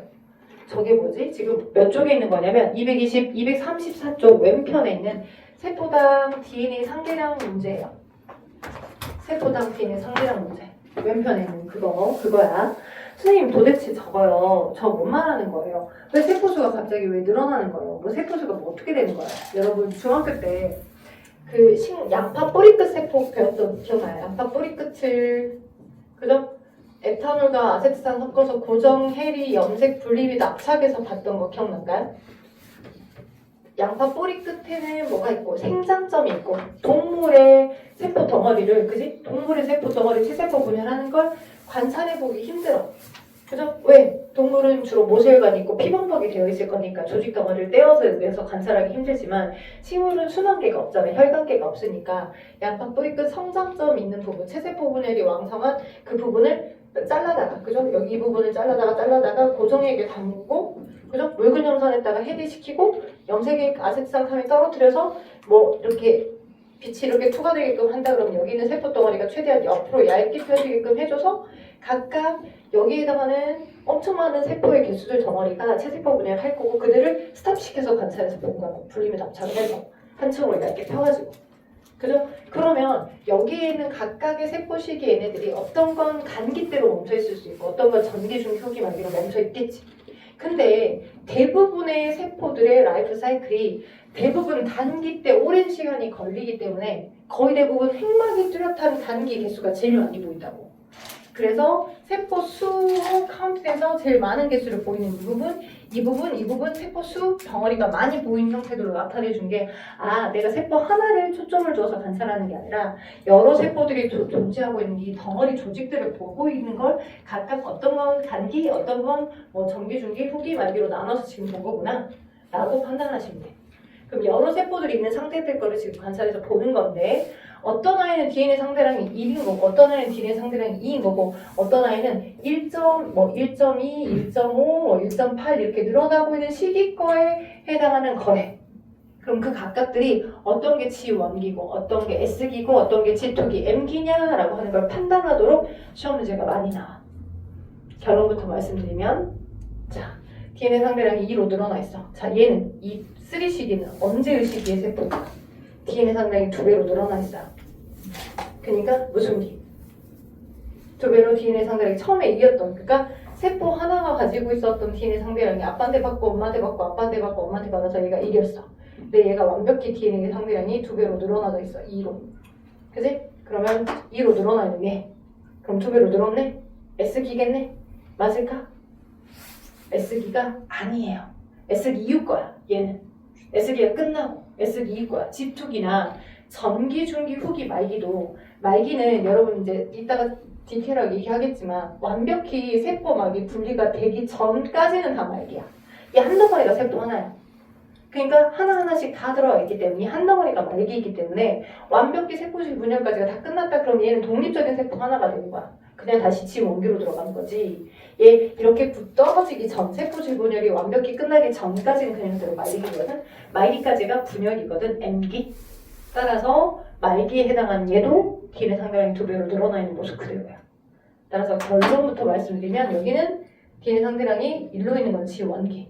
[SPEAKER 1] 저게 뭐지? 지금 몇 쪽에 있는 거냐면 220, 234쪽 왼편에 있는 세포당 DNA 상대량 문제예요. 세포당 DNA 상대량 문제. 왼편에 있는 그거야. 선생님 도대체 저거요. 저 뭔 말하는 거예요? 왜 세포수가 갑자기 왜 늘어나는 거예요? 뭐 세포수가 뭐 어떻게 되는 거예요? 여러분 중학교 때 그 양파 뿌리끝 세포 배웠던 기억나요? 양파 뿌리끝을 그죠? 에탄올과 아세트산 섞어서 고정, 해리, 염색, 분리 및 압착해서 봤던 거 기억날까요? 양파 뿌리 끝에는 뭐가 있고 생장점이 있고 동물의 세포 덩어리를 그지? 동물의 세포 덩어리 체세포 분열하는 걸 관찰해보기 힘들어. 그죠? 왜? 동물은 주로 모세혈관이 있고 피범벅이 되어 있을 거니까 조직 덩어리를 떼어서 내서 관찰하기 힘들지만 식물은 순환계가 없잖아요. 혈관계가 없으니까 양파 뿌리 끝 성장점 있는 부분, 체세포 분열이 왕성한 그 부분을 잘라다가 그죠? 여기 이 부분을 잘라다가 고정액에 담고 그죠? 묽은 염산에다가 해리시키고 염색액 아세트산캄에 떨어뜨려서 뭐 이렇게 빛이 이렇게 투과되게끔 한다 그러면 여기 있는 세포 덩어리가 최대한 옆으로 얇게 펴지게끔 해줘서 각각 여기에다가는 엄청 많은 세포의 개수들 덩어리가 체세포 분열을 할 거고 그들을 스탑시켜서 관찰해서 본 거야. 분리 및 압착을 해서 한 층으로 얇게 펴가지고 그죠? 그러면 여기에 있는 각각의 세포 시기 얘네들이 어떤 건 간기 때로 멈춰 있을 수 있고 어떤 건 전기 중 효기 말기로 멈춰 있겠지. 근데 대부분의 세포들의 라이프 사이클이 대부분 단기 때 오랜 시간이 걸리기 때문에 거의 대부분 핵막이 뚜렷한 단기 개수가 제일 많이 보인다고. 그래서 세포 수 카운트에서 제일 많은 개수를 보이는 이 부분 세포 수 덩어리가 많이 보이는 형태로 나타내 준 게 내가 세포 하나를 초점을 두어서 관찰하는 게 아니라 여러 세포들이 존재하고 있는 이 덩어리 조직들을 보고 있는 걸 각각 어떤 건 단기, 어떤 건 뭐 전기, 중기, 후기, 말기로 나눠서 지금 본 거구나 라고 판단하시면 돼. 그럼 여러 세포들이 있는 상태들 거를 지금 관찰해서 보는 건데 어떤 아이는 DNA 상대량이 1인 거고 어떤 아이는 DNA 상대량이 2인 거고 어떤 아이는 1.2, 1.5, 1.8 이렇게 늘어나고 있는 시기 거에 해당하는 거래. 그럼 그 각각들이 어떤 게 G1기고 어떤 게 S기고 어떤 게 G2기, M기냐라고 하는 걸 판단하도록 시험 문제가 많이 나와. 결론부터 말씀드리면 자, DNA 상대량이 2로 늘어나 있어. 자, 얘는 이 3시기는 언제의 시기의 세포인가? DNA 상대량이 2배로 늘어나 있어요. 그러니까 무슨 기? 2배로 DNA 상대량이 처음에 이겼던 그러니까 세포 하나가 가지고 있었던 DNA 상대량이 아빠한테 받고 엄마한테 받고 아빠한테 받고 엄마한테 받아서 얘가 이겼어. 근데 얘가 완벽히 DNA 상대량이 2배로 늘어나져 있어. 2로. 그지? 그러면 2로 늘어나 있는 얘. 그럼 2배로 늘었네? S기겠네? 맞을까? S기가 아니에요. S기 이후 거야. 얘는. S기가 끝나고 S기 이후 거야. G2기나 전기, 중기, 후기, 말기도 말기는 여러분 이제 이따가 디테일하게 얘기하겠지만 완벽히 세포막이 분리가 되기 전까지는 다 말기야. 이 한 덩어리가 세포 하나야. 그러니까 하나하나씩 다 들어가 있기 때문에 이 한 덩어리가 말기이기 때문에 완벽히 세포식 분열까지가 다 끝났다 그러면 얘는 독립적인 세포 하나가 되는 거야. 그냥 다시 G1기로 들어가는 거지. 얘 이렇게 떨어지기 전 세포질 분열이 완벽히 끝나기 전까지는 그냥 들어 말기거든. 말기까지가 분열이거든. M기. 따라서 말기에 해당하는 얘도 DNA 상대량이 2배로 늘어나 있는 모습 그대로야. 따라서 결론부터 말씀드리면 여기는 DNA 상대량이 1로 있는 건 G1기.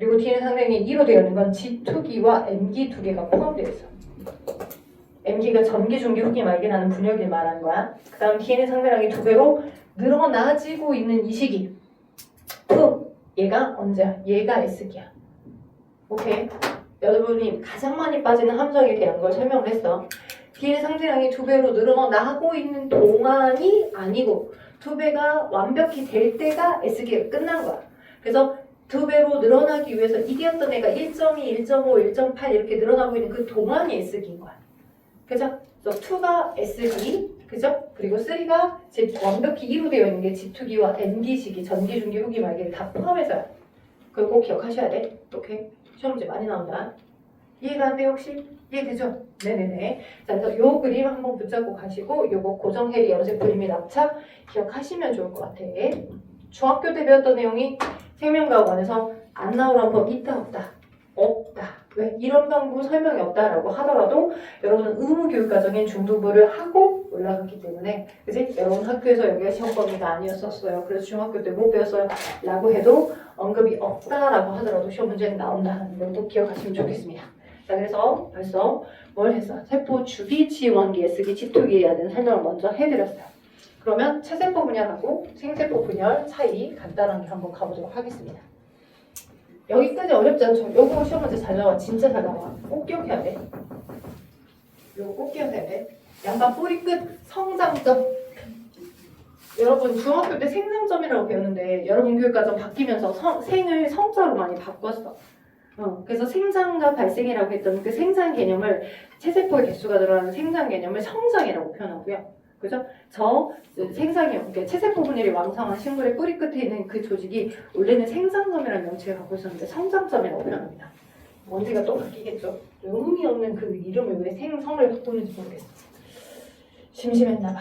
[SPEAKER 1] 그리고 DNA 상대량이 2로 되어 있는 건 G2기와 M기 두 개가 포함되어 있어. M기가 전기, 중기, 후기, 말기라는 분열기를 말하는 거야. 그 다음 DNA 상대량이 2배로 늘어나지고 있는 이 시기. 얘가 언제야? 얘가 S기야. 오케이? 여러분이 가장 많이 빠지는 함정에 대한 걸 설명을 했어. DNA 상대량이 2배로 늘어나고 있는 동안이 아니고 2배가 완벽히 될 때가 S기가 끝난 거야. 그래서 2배로 늘어나기 위해서 1이었던 애가 1.2, 1.5, 1.8 이렇게 늘어나고 있는 그 동안이 S기인 거야. 그죠? 그래서 2가 S기, 그죠? 그리고 3가 완벽히 2로 되어 있는 게 G2기와 N기 시기, 전기, 중기, 후기, 말기를 다 포함해서야. 그걸 꼭 기억하셔야 돼. 오케이? 시험 문제 많이 나온다. 이해가 안 돼 혹시? 이해되죠? 네네네. 자, 그래서 요 그림 한번 붙잡고 가시고 요거 고정해리 염색 그림이 납작 기억하시면 좋을 것 같아. 중학교 때 배웠던 내용이 생명과학원에서 안 나오란 법 있다 없다? 없다. 왜? 이런 방법 설명이 없다라고 하더라도 여러분은 의무교육과정인 중등부를 하고 올라갔기 때문에 그치? 여러분 학교에서 여기가 시험 범위가 아니었었어요. 그래서 중학교 때 못 배웠어요 라고 해도 언급이 없다라고 하더라도 시험 문제는 나온다는 걸 꼭 기억하시면 좋겠습니다. 자, 그래서 벌써 뭘 했어? 세포 주기, 지원기, S기, G2기에 대한 설명을 먼저 해드렸어요. 그러면 체세포 분열하고 생세포 분열 차이 간단하게 한번 가보도록 하겠습니다. 여기까지 어렵지 않죠? 요거 시험 문제 잘 나와. 진짜 잘 나와. 꼭 기억해야 돼. 요거 꼭 기억해야 돼. 양반 뿌리 끝 성장점. 여러분 중학교 때 생장점이라고 배웠는데 여러분 교육과정 바뀌면서 생을 성자로 많이 바꿨어. 그래서 생장과 발생이라고 했던 그 생장 개념을 체세포의 개수가 늘어나는 생장 개념을 성장이라고 표현하고요. 그죠? 생장이, 그러니까 체세포 분열이 왕성한 식물의 뿌리 끝에 있는 그 조직이 원래는 생장점이라는 명칭을 갖고 있었는데 성장점이라고 표현합니다. 언제가 또 바뀌겠죠? 의미 없는 그 이름을 왜 생성을 바꾸는지 모르겠어. 심심했나봐.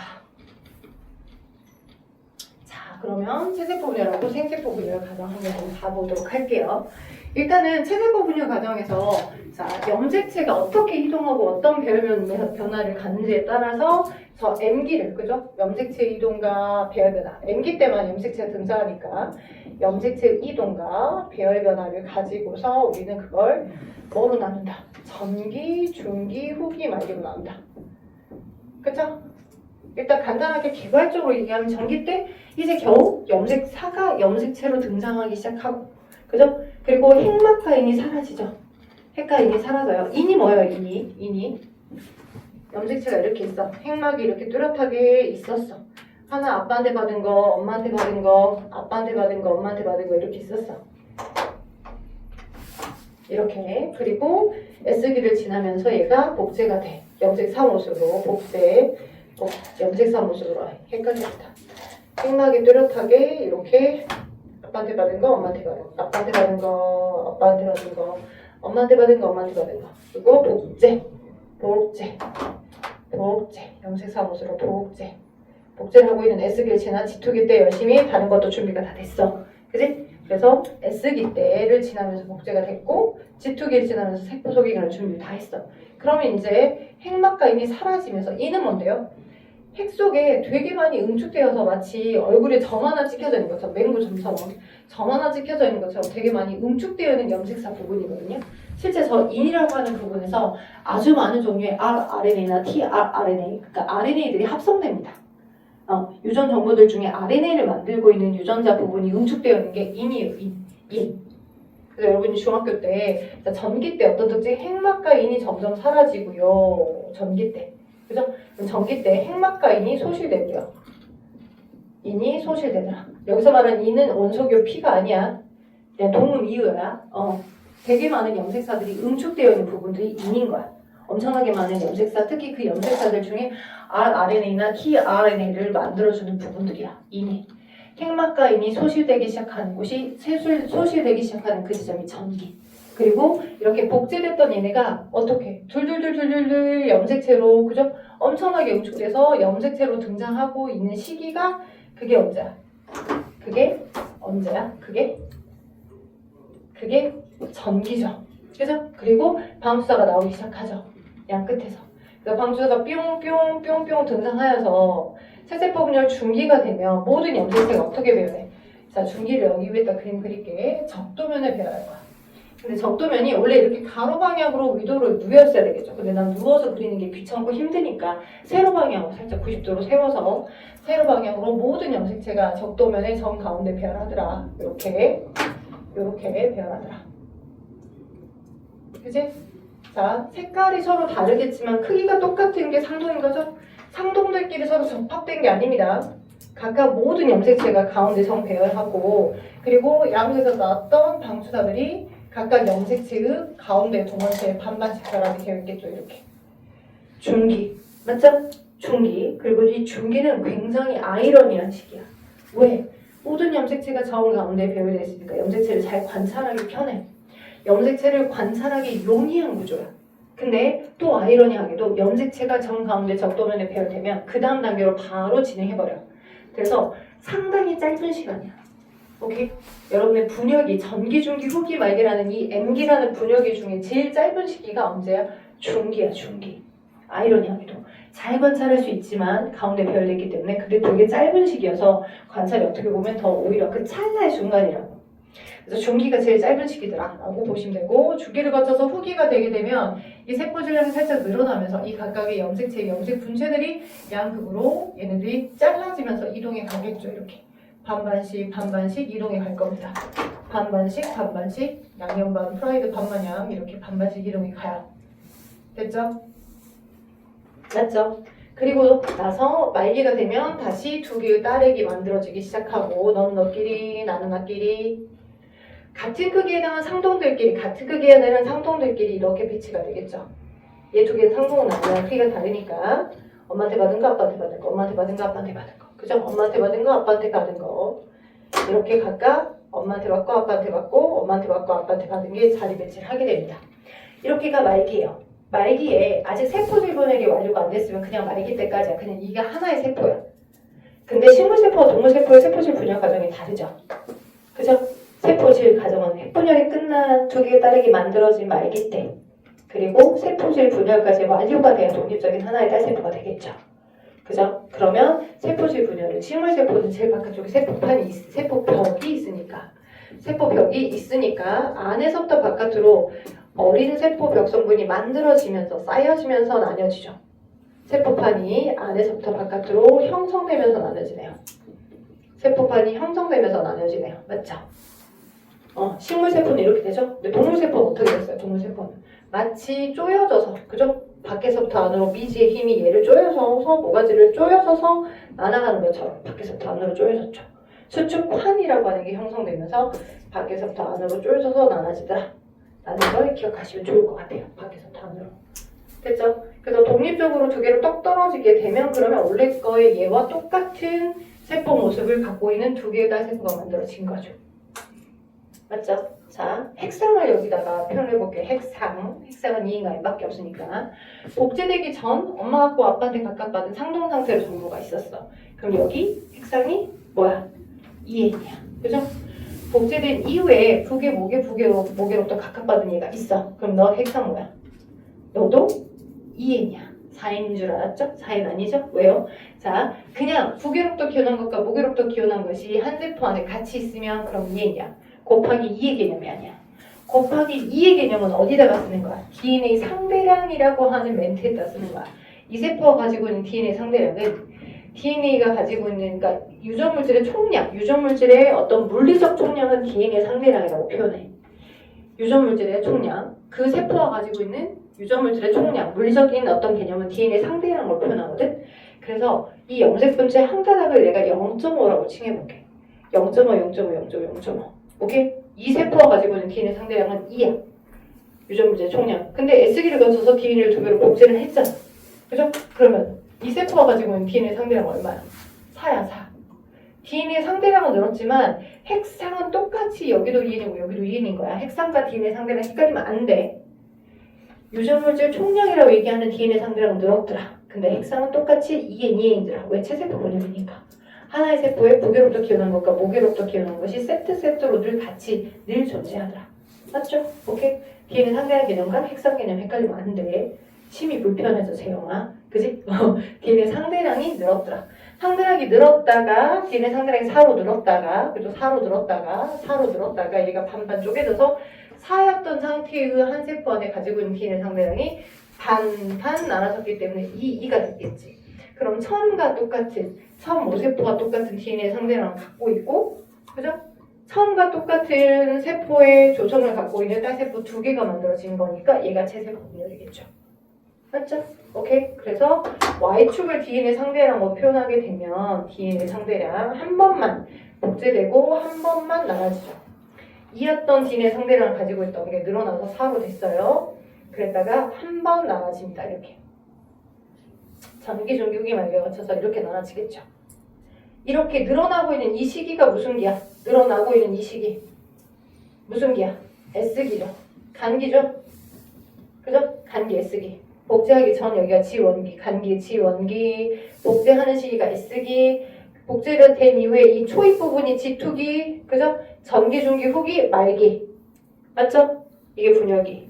[SPEAKER 1] 자, 그러면 체세포 분열하고 생세포 분열 과정 한번 좀 봐보도록 할게요. 일단은 체세포 분열 과정에서 자, 염색체가 어떻게 이동하고 어떤 배열 변화를 갖는지에 따라서 저 M기를, 그죠? 염색체 이동과 배열 변화. M기 때만 염색체가 등장하니까 염색체 이동과 배열 변화를 가지고서 우리는 그걸 뭐로 나눈다? 전기, 중기, 후기, 말기로 나눈다. 그죠? 일단 간단하게 개괄적으로 얘기하면 전기 때 이제 겨우 염색사가 염색체로 등장하기 시작하고, 그죠? 그리고 핵막가인이 사라지죠. 핵가인이 사라져요. 인이 뭐예요? 인이 염색체가 이렇게 있어. 핵막이 이렇게 뚜렷하게 있었어. 하나 아빠한테 받은 거, 엄마한테 받은 거, 아빠한테 받은 거, 엄마한테 받은 거 이렇게 있었어. 이렇게. 그리고 S기를 지나면서 얘가 복제가 돼. 염색 사못으로 복제. 염색 사못으로 헷갈렸다. 핵막이 뚜렷하게 이렇게 아빠한테 받은 거, 엄마한테 받은 거, 아빠한테 받은 거, 아빠한테 받은 거, 엄마한테 받은 거, 엄마한테 받은 거. 그리고 복제. 염색 사못으로 복제. 복제를 하고 있는 S기를 지난 G2기 때 열심히 다른 것도 준비가 다 됐어. 그지? 그래서 S기 때를 지나면서 복제가 됐고 G2기를 지나면서 세포 소기관을 준비 다 했어. 그러면 이제 핵막가인이 사라지면서 이는 뭔데요? 핵 속에 되게 많이 응축되어서 마치 얼굴에 점 하나 찍혀져 있는 것처럼, 맹구 점처럼 점 하나 찍혀져 있는 것처럼 되게 많이 응축되어 있는 염색사 부분이거든요. 실제 저 인이라고 하는 부분에서 아주 많은 종류의 rRNA나 tRNA, 그러니까 RNA들이 합성됩니다. 유전 정보들 중에 RNA를 만들고 있는 유전자 부분이 응축되어 있는 게 인이에요. 인. 그래서 여러분이 중학교 때 전기 때 어떤 특징? 핵막과 인이 점점 사라지고요. 전기 때. 그죠? 전기 때 핵막과 인이 소실되고요. 인이 소실되더라. 여기서 말하는 인은 원소교 P가 아니야. 그냥 동음 이유야. 되게 많은 염색사들이 응축되어 있는 부분들이 인인 거야. 엄청나게 많은 염색사, 특히 그 염색사들 중에 rRNA나 tRNA를 만들어주는 부분들이야. 인이. 핵막과 인이 소실되기 시작하는 곳이 소실되기 시작하는 그 지점이 전기. 그리고 이렇게 복제됐던 얘네가 어떻게 둘둘둘둘둘 염색체로, 그죠? 엄청나게 응축돼서 염색체로 등장하고 있는 시기가 그게 언제야? 그게 전기죠. 그죠? 그리고 방수사가 나오기 시작하죠. 양 끝에서. 그러니까 방수사가 뿅뿅뿅뿅 등장하여서 체세포 분열 중기가 되면 모든 염색체가 어떻게 배열해? 자, 중기를 여기 위에다 그림 그릴게. 적도면을 배열할 거야. 근데 적도면이 원래 이렇게 가로 방향으로 위도를 누였어야 되겠죠. 근데 난 누워서 그리는 게 귀찮고 힘드니까 세로 방향으로 살짝 90도로 세워서 세로 방향으로 모든 염색체가 적도면의 정 가운데 배열하더라. 이렇게 배열하더라. 그치? 자, 색깔이 서로 다르겠지만 크기가 똑같은 게 상동인 거죠? 상동들끼리 서로 접합된 게 아닙니다. 각각 모든 염색체가 가운데 정 배열하고 그리고 양쪽에서 나왔던 방추사들이 각각 염색체의 가운데 동원체에 반반씩 결합이 되어 있겠죠. 이렇게 중기 맞죠? 중기. 그리고 이 중기는 굉장히 아이러니한 식이야. 왜? 모든 염색체가 정 가운데 배열되어 있으니까 염색체를 잘 관찰하기 편해. 염색체를 관찰하기 용이한 구조야. 근데 또 아이러니하게도 염색체가 정 가운데 적도면에 배열되면 그 다음 단계로 바로 진행해버려. 그래서 상당히 짧은 시간이야. 오케이? 여러분의 분역이 전기, 중기, 후기, 말기라는 이 M기라는 분역이 중에 제일 짧은 시기가 언제야? 중기야, 중기. 아이러니하게도. 잘 관찰할 수 있지만 가운데 배열됐기 때문에 근데 되게 짧은 시기여서 관찰이 어떻게 보면 더 오히려 그 찰나의 순간이라고. 그래서 중기가 제일 짧은 시기더라 라고 보시면 되고 중기를 거쳐서 후기가 되게 되면 이 세포 질량이 살짝 늘어나면서 이 각각의 염색체, 염색 분체들이 양극으로 얘네들이 잘라지면서 이동해 가겠죠. 이렇게 반반씩 반반씩 이동해 갈 겁니다. 반반씩 반반씩 양념반 프라이드 반마냥 이렇게 반반씩 이동해 가요. 됐죠? 맞죠? 그리고 나서 말기가 되면 다시 두 개의 딸액이 만들어지기 시작하고 너는 너끼리 나는 나끼리 같은 크기에 해당한 상동들끼리 같은 크기에 해당한 상동들끼리 이렇게 배치가 되겠죠. 얘 두 개는 상동은 아니야. 크기가 다르니까 엄마한테 받은 거 아빠한테 받은 거 엄마한테 받은 거 아빠한테 받은 거 그죠? 엄마한테 받은 거 아빠한테 받은 거 이렇게 각각 엄마한테 받고 아빠한테 받고 엄마한테 받고 아빠한테 받은 게 자리 배치를 하게 됩니다. 이렇게가 말기예요. 말기에 아직 세포질 분열이 완료가 안 됐으면 그냥 말기 때까지야. 그냥 이게 하나의 세포야. 근데 식물세포와 동물세포의 세포질 분열 과정이 다르죠. 그죠? 세포질 과정은 핵분열이 끝난 두 개의 딸액이 만들어진 말기 때 그리고 세포질 분열까지 완료가 돼야 독립적인 하나의 딸세포가 되겠죠. 그죠? 그러면 세포질 분열은 식물세포는 제일 바깥쪽에 세포벽이 있으니까 안에서부터 바깥으로 어린 세포벽 성분이 만들어지면서 쌓여지면서 나뉘어지죠. 세포판이 안에서부터 바깥으로 형성되면서 나뉘어지네요. 세포판이 형성되면서 나뉘어지네요. 맞죠? 식물세포는 이렇게 되죠? 근데 동물세포는 어떻게 됐어요? 동물세포는 마치 쪼여져서, 그죠? 밖에서부터 안으로 미지의 힘이 얘를 쪼여서서 모가지를 쪼여서서 나눠가는 것처럼 밖에서부터 안으로 쪼여졌죠. 수축환이라고 하는 게 형성되면서 밖에서부터 안으로 쪼여져서 나눠지더라 라는 걸 기억하시면 좋을 것 같아요. 밖에서부터 안으로. 됐죠? 그래서 독립적으로 두 개로 떡 떨어지게 되면 그러면 원래 거의 얘와 똑같은 세포 모습을 갖고 있는 두 개의 딸세포가 만들어진 거죠. 맞죠? 자, 핵상을 여기다가 표현해볼게요. 핵상은 이 인간밖에 없으니까. 복제되기 전 엄마 갖고 아빠한테 각각 받은 상동 상태로 정보가 있었어. 그럼 여기 핵상이 뭐야? 2N이야. 그죠? 복제된 이후에 북의 목에로부터 각각 받은 얘가 있어. 그럼 너 핵상 뭐야? 너도 2N이야. 4N인 줄 알았죠? 4N 아니죠? 왜요? 자, 그냥 북에로부터 기원한 것과 목에로부터 기원한 것이 한 세포 안에 같이 있으면 그럼 2N이야. 곱하기 2의 개념이 아니야. 곱하기 2의 개념은 어디다가 쓰는 거야? DNA 상대량이라고 하는 멘트에다 쓰는 거야. 이 세포가 가지고 있는 DNA 상대량은 DNA가 가지고 있는, 그러니까 유전물질의 총량, 유전물질의 어떤 물리적 총량은 DNA 상대량이라고 표현해. 유전물질의 총량, 그 세포가 가지고 있는 유전물질의 총량, 물리적인 어떤 개념은 DNA 상대량으로 표현하거든. 그래서 이 염색분체 한 가닥을 내가 0.5라고 칭해볼게. 0.5, 0.5, 0.5, 0.5. 오케이? 이 세포가 가지고 있는 DNA 상대량은 2야. 유전물질의 총량. 근데 S기를 거쳐서 DNA를 두 배로 복제를 했잖아. 그죠? 그러면 이 세포가 가지고 있는 DNA 상대량은 얼마야? 4야, 4. DNA 상대량은 늘었지만 핵상은 똑같이 여기도 2N이고 여기도 2N인 거야. 핵상과 DNA 상대량 헷갈리면 안 돼. 유전물질 총량이라고 얘기하는 DNA 상대량은 늘었더라. 근데 핵상은 똑같이 2N, 2N이더라. 왜? 체세포 분열이니까. 하나의 세포에 북에로부터 기원한 것과 목에로부터 기원한 것이 세트로 늘 존재하더라. 맞죠? 오케이? DNA 상대량 개념과 핵상 개념 헷갈리면 안 돼. 심히 불편해져, 재영아. 그지? DNA 상대량이 늘었더라. 상대량이 늘었다가 DNA 상대량이 4로 늘었다가 그죠? 4로 늘었다가 얘가 반반 쪼개져서 4였던 상태의 한 세포 안에 가지고 있는 DNA 상대량이 반반 나눠졌기 때문에 2가 됐겠지. 그럼 처음과 똑같은, 처음 5세포가 똑같은 DNA 상대량을 갖고 있고, 그죠? 처음과 똑같은 세포의 조성을 갖고 있는 딸세포 2개가 만들어진 거니까 얘가 채세포 분열이겠죠. 맞죠? 오케이? 그래서 Y축을 DNA 상대량으로 표현하게 되면 DNA 상대량 한 번만 복제되고 한 번만 나눠지죠. 2였던 DNA 상대량을 가지고 있던 게 늘어나서 4로 됐어요. 그랬다가 한 번 나눠집니다. 이렇게. 전기, 중기, 후기, 말기에 거쳐서 이렇게 나눠지겠죠. 이렇게 늘어나고 있는 이 시기가 무슨 기야? 늘어나고 있는 이 시기. 무슨 기야? S기죠. 간기죠? 그죠? 간기 S기. 복제하기 전 여기가 G원기, 간기 G원기. 복제하는 시기가 S기. 복제가 된 이후에 이 초입 부분이 G2기. 그죠? 전기, 중기, 후기, 말기. 맞죠? 이게 분열기.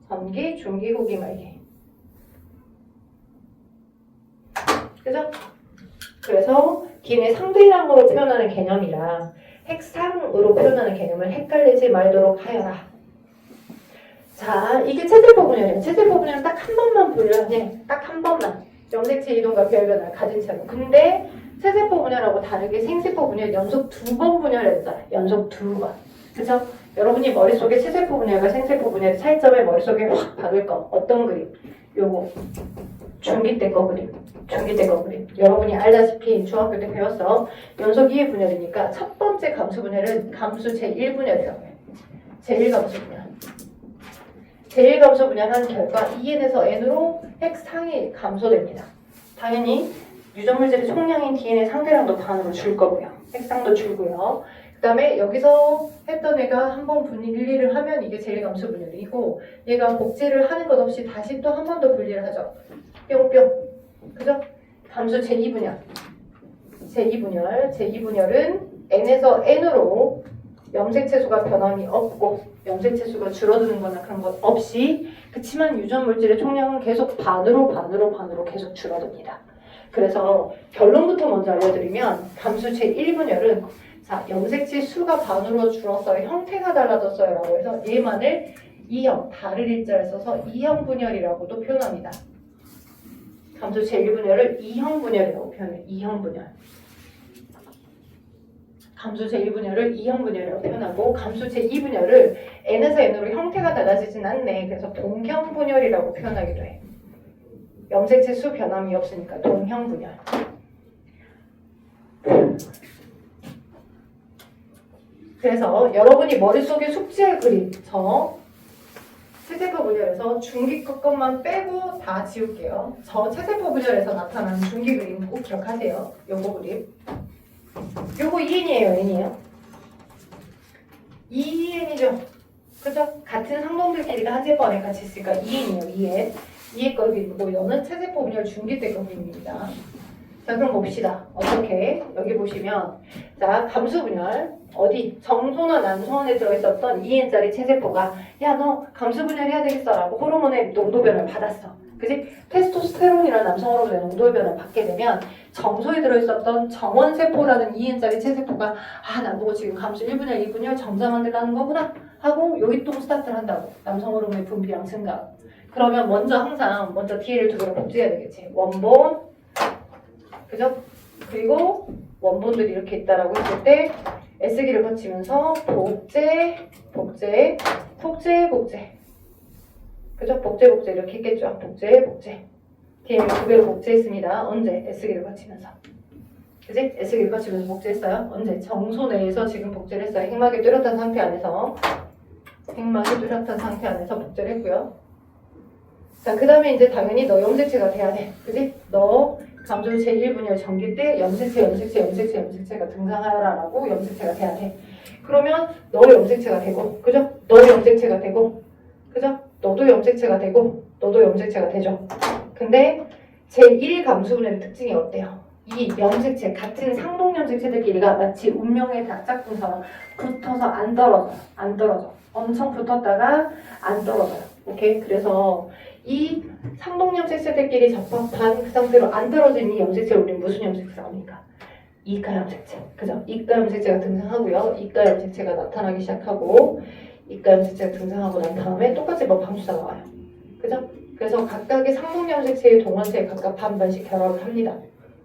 [SPEAKER 1] 전기, 중기, 후기, 말기. 그죠? 그래서 DNA 상대량으로 표현하는 개념이랑 핵상으로 표현하는 개념을 헷갈리지 말도록 하여라. 자, 이게 체세포 분열이에요. 체세포 분열은 딱 한 번만 분열해. 딱 한 번만. 염색체 이동과 별변을 가진 채로. 근데 체세포 분열하고 다르게 생세포 분열 연속 2번 분열했잖아요. 연속 2번. 그죠? 여러분이 머릿속에 체세포 분열과 생세포 분열의 차이점을 머릿속에 확 박을 거. 어떤 그림? 요거. 중기 때 거 그림. 중기 때 거 그림. 여러분이 알다시피 중학교 때 배웠어. 연속 2의 분열이니까 첫 번째 감수 분열은 감수 제1분열이라고 해요. 제1감수 분열. 제1감수 분열하는 결과 2n에서 n으로 핵상이 감소됩니다. 당연히 유전물질의 총량인 DNA 상대량도 반으로 줄 거고요. 핵상도 줄고요. 그 다음에 여기서 했던 애가 한번 분리를 하면 이게 제1감수 분열이고 얘가 복제를 하는 것 없이 다시 또 한 번 더 분리를 하죠. 뿅뿅. 그죠? 감수 제2분열. 제2분열은 n에서 n으로 염색체 수가 변함이 없고 염색체 수가 줄어드는 거나 그런 것 없이 그치만 유전물질의 총량은 계속 반으로 계속 줄어듭니다. 그래서 결론부터 먼저 알려드리면 감수 제1분열은 자, 염색체 수가 반으로 줄었어요. 형태가 달라졌어요. 라고 해서 얘만을 2형, 다를 일자를 써서 2형 분열이라고도 표현합니다. 감수 제1분열을 2형 분열이라고 표현해요. 2형 분열. 감수 제1분열을 2형 분열이라고 표현하고 감수 제2분열을 n에서 n으로 형태가 달라지진 않네. 그래서 동형 분열이라고 표현하기도 해. 염색체 수 변함이 없으니까 동형 분열. 그래서 여러분이 머릿속에 숙지할 그림 저 체세포 분열에서 중기 것만 빼고 다 지울게요. 저 체세포 분열에서 나타나는 중기 그림 꼭 기억하세요. 요거 그림. 요거 2n이에요, n이에요. 2n이죠. 그죠? 같은 상동들끼리가 한 세포 안에 같이 있으니까 2n이에요, 2n. 2의 거 그림이고, 이거는 체세포 분열 중기 때 거 그림입니다. 자, 그럼 봅시다. 어떻게? 여기 보시면, 자, 감수 분열. 어디? 정소나 난소원에 들어있었던 2n짜리 체세포가, 야, 너 감수 분열 해야 되겠어. 라고 호르몬의 농도 변화를 받았어. 그지? 테스토스테론이라는 남성 호르몬의 농도 변화를 받게 되면, 정소에 들어있었던 정원세포라는 2n짜리 체세포가 아 나보고 지금 감수 1분열, 2분열 정자 만들라는 거구나 하고 요이동 스타트를 한다고. 남성 호르몬의 분비량 증가. 그러면 먼저 DNA를 두 개로 복제해야 되겠지. 원본, 그죠? 그리고 원본들이 이렇게 있다라고 했을 때 S기를 거치면서 복제. 그죠? 복제 이렇게 했겠죠. 복제. DNA 두 개로 복제했습니다. 언제? S기를 거치면서. 그지? S기를 거치면서 복제했어요. 언제? 정소 내에서 지금 복제를 했어요. 핵막이 뚜렷한 상태 안에서 복제를 했고요. 자, 그 다음에 이제 당연히 너 염색체가 돼야 돼. 그지? 너 감수 제1분열 전기 때 염색체가 등장하여라라고 염색체가 돼야 돼. 그러면 너 염색체가 되고, 그죠? 너 염색체가 되고, 그죠? 너도 염색체가 되고, 너도 염색체가 되죠. 근데 제1 감수분해의 특징이 어때요? 이 염색체, 같은 상동 염색체들끼리가 마치 운명의 짝짝꿍처럼 붙어서 안 떨어져. 엄청 붙었다가 안 떨어져요. 오케이? 그래서 이 상동 염색체들끼리 접합한 그 상태로 안 떨어진 이 염색체를 우리는 무슨 염색체라고 합니까? 이가 염색체. 그죠? 이가 염색체가 등장하고요. 이가 염색체가 나타나기 시작하고 이가 염색체가 등장하고 난 다음에 똑같이 뭐 방수가 나와요. 그죠? 그래서 각각의 상동 염색체의 동원체에 각각 반반씩 결합을 합니다.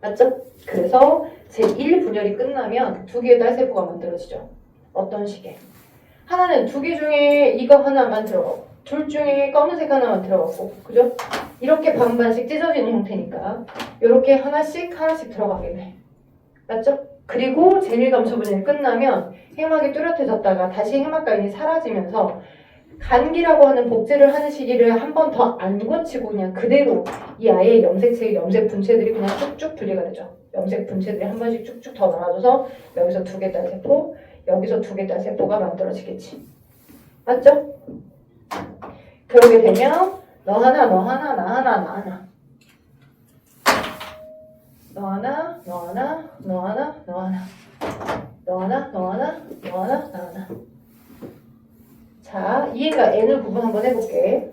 [SPEAKER 1] 맞죠? 그래서 제1분열이 끝나면 두 개의 딸세포가 만들어지죠. 어떤 식의? 하나는 두 개 중에 이거 하나만 들어가고 둘 중에 검은색 하나만 들어가고 그죠? 이렇게 반반씩 찢어지는 형태니까 이렇게 하나씩 들어가겠네. 맞죠? 그리고 제1감수분열이 끝나면 해막이 뚜렷해졌다가 다시 해막가인이 사라지면서 간기라고 하는 복제를 하는 시기를 한 번 더 안 거치고 그냥 그대로 이 아이의 염색체의 염색 분체들이 그냥 쭉쭉 분리가 되죠. 염색 분체들이 한 번씩 쭉쭉 더 나눠져서 여기서 두 개 딸세포, 여기서 두 개 딸세포가 만들어지겠지. 맞죠? 그러게 되면 너 하나, 너 하나, 나 하나, 나 하나. 너 하나, 너 하나, 너 하나, 너 하나. 너 하나, 너 하나, 너 하나, 나 하나. 자, E가 N을 구분 한번 해볼게.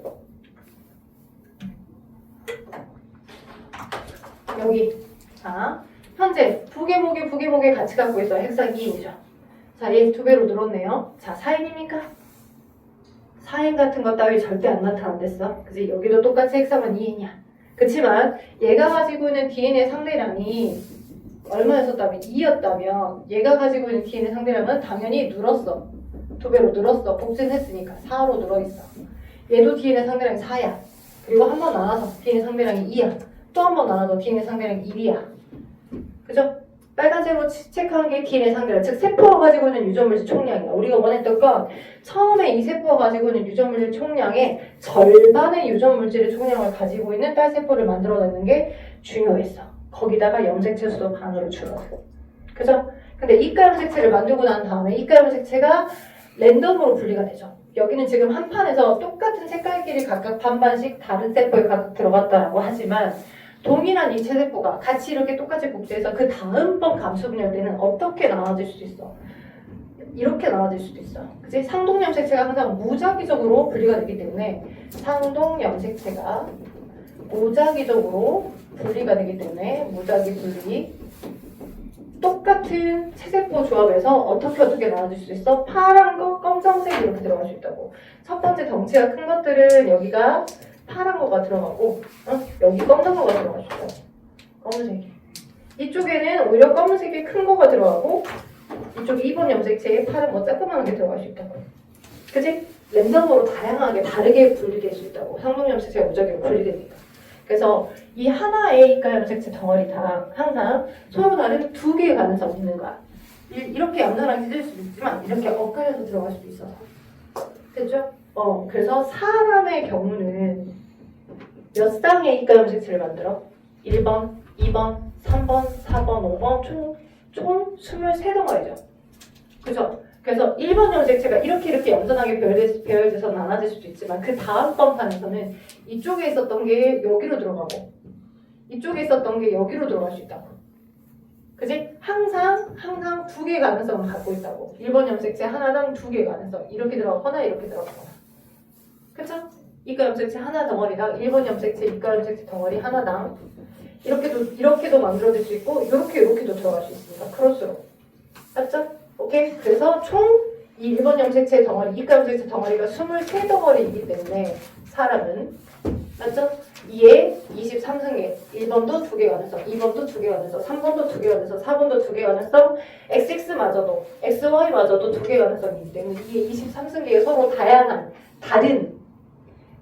[SPEAKER 1] 여기. 자, 현재 부계목에 같이 갖고 있어요. 핵상 2인이죠. 자, 얘 두 배로 늘었네요. 자, 4인입니까? 4인 같은 것 따위 절대 안 나타난댔어. 그치? 여기도 똑같이 핵상은 2인이야. 그치만 얘가 가지고 있는 DNA 상대량이 얼마였었다면 2였다면 얘가 가지고 있는 DNA 상대량은 당연히 늘었어. 두 배로 늘었어. 복제는 했으니까 4로 늘어있어. 얘도 DNA 상대량이 4야. 그리고 한 번 나눠서 DNA 상대량이 2야. 또 한 번 나눠서 DNA 상대량이 1이야. 그죠? 빨간색으로 체크한 게 DNA 상대량, 즉 세포가 가지고 있는 유전물질 총량이야. 우리가 원했던 건 처음에 이 세포가 가지고 있는 유전물질 총량의 절반의 유전물질의 총량을 가지고 있는 딸세포를 만들어내는 게 중요했어. 거기다가 염색체 수도 반으로 줄어들고. 그죠? 근데 이가 염색체를 만들고 난 다음에 이가 염색체가 랜덤으로 분리가 되죠. 여기는 지금 한 판에서 똑같은 색깔끼리 각각 반반씩 다른 세포에 각각 들어갔다라고 하지만 동일한 이 체세포가 같이 이렇게 똑같이 복제해서 그 다음번 감수분열 때는 어떻게 나눠질 수도 있어. 이렇게 나눠질 수도 있어. 그치? 상동염색체가 항상 무작위적으로 분리가 되기 때문에 상동염색체가 무작위적으로 분리가 되기 때문에 무작위 분리 똑같은 체세포 조합에서 어떻게 나눠질 수 있어? 파란 거, 검정색 이렇게 들어갈 수 있다고. 첫 번째 덩치가 큰 것들은 여기가 파란 거가 들어가고 여기 검정 거가 들어갈 수 있다고. 검은색이. 이쪽에는 오히려 검은색이 큰 거가 들어가고 이쪽 2번 염색체에 파란 거 조그만한 게 들어갈 수 있다고. 그치? 랜덤으로 다양하게 다르게 분리될 수 있다고. 상동 염색체가 무작위로 분리되니까. 그래서 이 하나의 이가 염색체 덩어리당 항상 서로 다른 두 개의 가능성이 있는 거야. 이렇게 얌전하게 찢을 수도 있지만 이렇게 엇갈려서 들어갈 수도 있어서. 됐죠? 그래서 사람의 경우는 몇 쌍의 이가 염색체를 만들어? 1번, 2번, 3번, 4번, 5번 총 23덩어리죠. 그죠? 그래서 1번 염색체가 이렇게 얌전하게 배열돼서 나눠질 수도 있지만 그 다음 번판에서는 이쪽에 있었던 게 여기로 들어가고 이쪽에 있었던 게 여기로 들어갈 수 있다고. 그지? 항상 두 개의 가능성을 갖고 있다고. 1번 염색체 하나당 두 개의 가능성. 이렇게 들어가거나 이렇게 들어가거나. 그쵸? 이가 염색체 하나 덩어리당 1번 염색체, 이가 염색체 덩어리 하나당 이렇게도 만들어질 수 있고 이렇게도 들어갈 수 있습니다. 크로스로. 맞죠? 오케이? 그래서 총 이 1번 염색체 덩어리, 이가 염색체 덩어리가 23덩어리이기 때문에 사람은 맞죠? 이에 23승계 1번도 2개 가능성, 2번도 2개 가능성, 3번도 2개 가능성, 4번도 2개 가능성, XX마저도, XY마저도 2개 가능성이기 때문에 이에 23승계에 서로 다양한 다른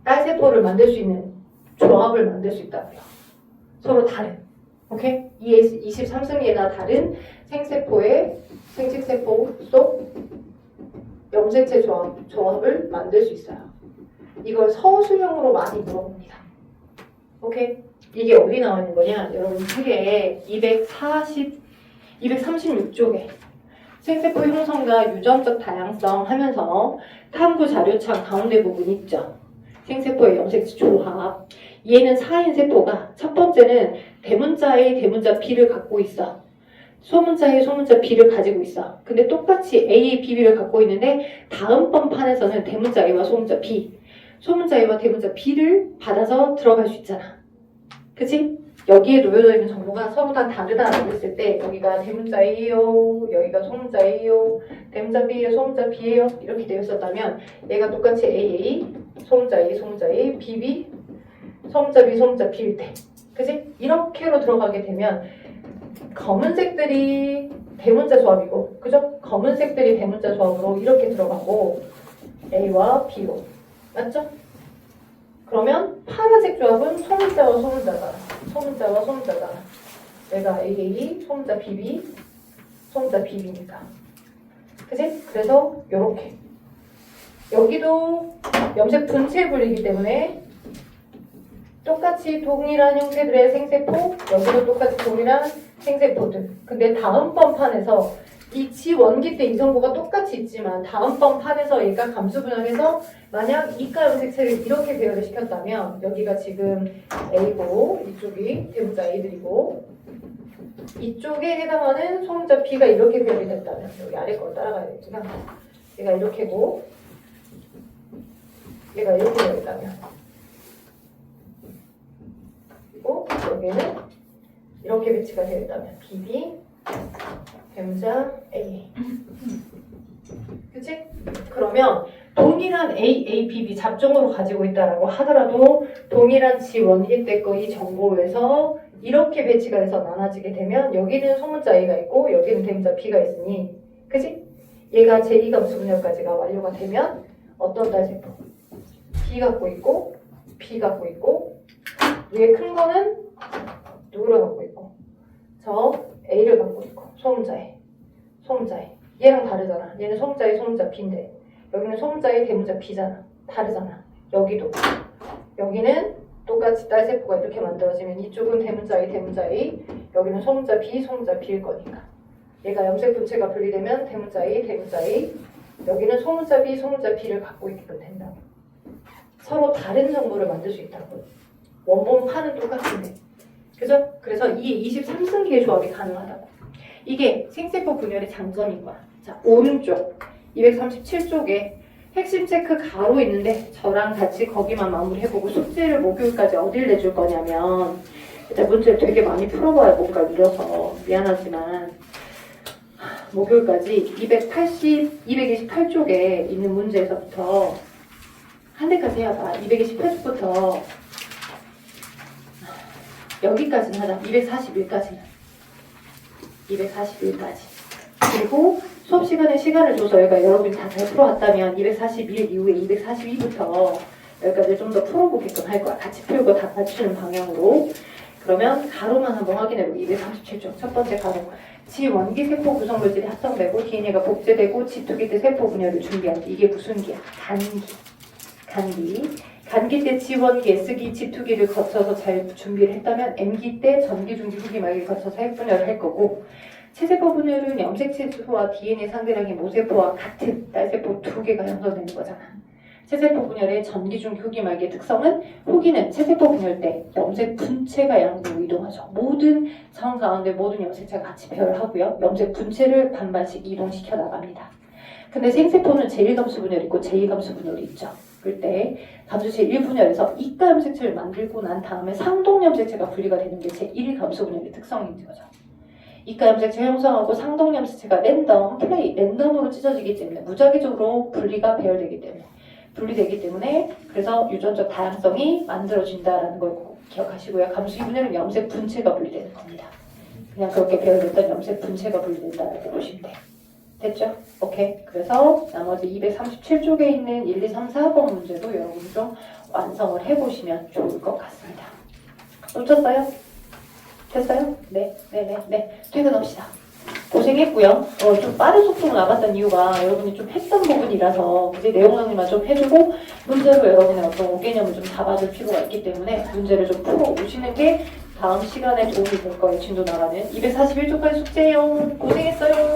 [SPEAKER 1] 딸세포를 만들 수 있는 조합을 만들 수 있다고요. 서로 다른. 오케이? 이에 23승계나 다른 생식세포 속 염색체 조합을 만들 수 있어요. 이걸 서술형으로 많이 물어봅니다. 오케이? 이게 어디 나와 있는 거냐? 여러분 책에 236쪽에 생세포 형성과 유전적 다양성 하면서 탐구 자료창 가운데 부분 있죠? 생세포의 염색체 조합. 얘는 4인 세포가 첫 번째는 대문자 A, 대문자 B를 갖고 있어. 소문자 A, 소문자 B를 가지고 있어. 근데 똑같이 A, B를 갖고 있는데 다음번 판에서는 대문자 A와 소문자 B, 소문자 A와 대문자 B를 받아서 들어갈 수 있잖아. 그치? 여기에 놓여져 있는 정보가 서로 다 다르다라고 했을 때 여기가 대문자 A예요, 여기가 소문자 A예요, 대문자 B예요, 소문자 B예요 이렇게 되어 있었다면 얘가 똑같이 AA, 소문자 A, 소문자 A, BB, 소문자 B, 소문자 B일 때 그치? 이렇게로 들어가게 되면 검은색들이 대문자 조합이고 그죠? 검은색들이 대문자 조합으로 이렇게 들어가고 A와 B로 맞죠? 그러면 파란색 조합은 소문자와 소문자잖아. 소문자와 소문자잖아. 얘가 AA, 소문자 BB, 소문자 BB니까. 그치? 그래서 요렇게. 여기도 염색 분체 분리이기 때문에 똑같이 동일한 형태들의 생세포, 여기도 똑같이 동일한 생세포들. 근데 다음번 판에서 이 지원기 때 이 정보가 똑같이 있지만 다음번 판에서 얘가 감수 분할해서 만약 이가 염색체를 이렇게 배열을 시켰다면 여기가 지금 A고 이쪽이 대문자 A들이고 이쪽에 해당하는 소문자 B가 이렇게 배열이 됐다면 여기 아래 걸 따라가야 되지만 얘가 이렇게고 얘가 이렇게 되어 있다면 그리고 여기는 이렇게 배치가 되어 있다면 BB 대문자 A 그치? 그러면 동일한 A, A, B, B 잡종으로 가지고 있다라고 하더라도 동일한 지원기 때 거 이 정보에서 이렇게 배치가 돼서 나눠지게 되면 여기는 소문자 A가 있고 여기는 대문자 B가 있으니 그치? 얘가 제2감수 분열까지가 완료가 되면 어떤 딸세포? B 갖고 있고 B 갖고 있고 위에 큰 거는 누구를 갖고 있고 저 A를 갖고 있고 소문자에 소문자에 얘랑 다르잖아. 얘는 소문자에 소문자 B인데 여기는 소문자에 대문자 B잖아. 다르잖아. 여기도 여기는 똑같이 딸세포가 이렇게 만들어지면 이쪽은 대문자 A 대문자 A 여기는 소문자 B 소문자 B일 거니까 얘가 염색 분체가 분리되면 대문자 A 대문자 A 여기는 소문자 B 소문자 B를 갖고 있게끔 된다. 서로 다른 정보를 만들 수 있다고. 원본 판은 똑같은데 그죠? 그래서 이 23승기의 조합이 가능하다고. 이게 생세포 분열의 장점인 거야. 자, 오른쪽 237쪽에 핵심 체크 가로 있는데 저랑 같이 거기만 마무리해보고 숙제를 목요일까지 어딜 내줄 거냐면 일단 문제를 되게 많이 풀어봐야 뭔가 밀어서 미안하지만 목요일까지 228쪽에 있는 문제에서부터 한 대까지 해야봐. 228쪽부터 여기까지는 하자. 241까지는. 241까지. 그리고 수업 시간에 시간을 줘서 얘가 여러분이 다 잘 풀어왔다면 241 이후에 242부터 여기까지 좀 더 풀어보게끔 할 거야. 같이 풀고 다 맞추는 방향으로. 그러면 가로만 한번 확인해보고 237쪽 첫 번째 가로. 지원기 세포 구성물질이 합성되고 DNA가 복제되고 G2기 때 세포 분열을 준비한다. 이게 무슨 기야? 간기 때 지원기 S기 G2기를 거쳐서 잘 준비를 했다면 M기 때 전기 중기 후기 말기를 거쳐서 핵분열을 할 거고 체세포 분열은 염색체수와 DNA 상대량이 모세포와 같은 딸세포 두 개가 형성되는 거잖아. 체세포 분열의 전기 중기 후기 말기의 특성은 후기는 체세포 분열 때 염색 분체가 양으로 이동하죠. 모든 상황 가운데 모든 염색체가 같이 배열을 하고요. 염색 분체를 반반씩 이동시켜 나갑니다. 근데 생세포는 제1감수 분열이 있고 제2감수 분열이 있죠. 그럴 때 감수 제1분열에서 이가 염색체를 만들고 난 다음에 상동 염색체가 분리가 되는 게 제1감수 분열의 특성인 거죠. 이가 염색체 형성하고 상동 염색체가 랜덤으로 찢어지기 때문에 무작위적으로 분리되기 때문에 그래서 유전적 다양성이 만들어진다라는 걸 꼭 기억하시고요. 감수 2분열은 염색 분체가 분리되는 겁니다. 그냥 그렇게 배워졌던 염색 분체가 분리된다라고 보시면 돼요. 됐죠? 오케이. 그래서 나머지 237쪽에 있는 1, 2, 3, 4번 문제도 여러분 좀 완성을 해보시면 좋을 것 같습니다. 놓쳤어요? 됐어요? 네. 퇴근합시다. 고생했고요. 좀 빠른 속도로 나갔던 이유가 여러분이 좀 했던 부분이라서 이제 내용 정리만 좀 해주고 문제로 여러분의 어떤 오개념을 좀 잡아줄 필요가 있기 때문에 문제를 좀 풀어오시는 게 다음 시간에 도움이 될 거예요. 진도 나가는 241쪽까지 숙제예요. 고생했어요.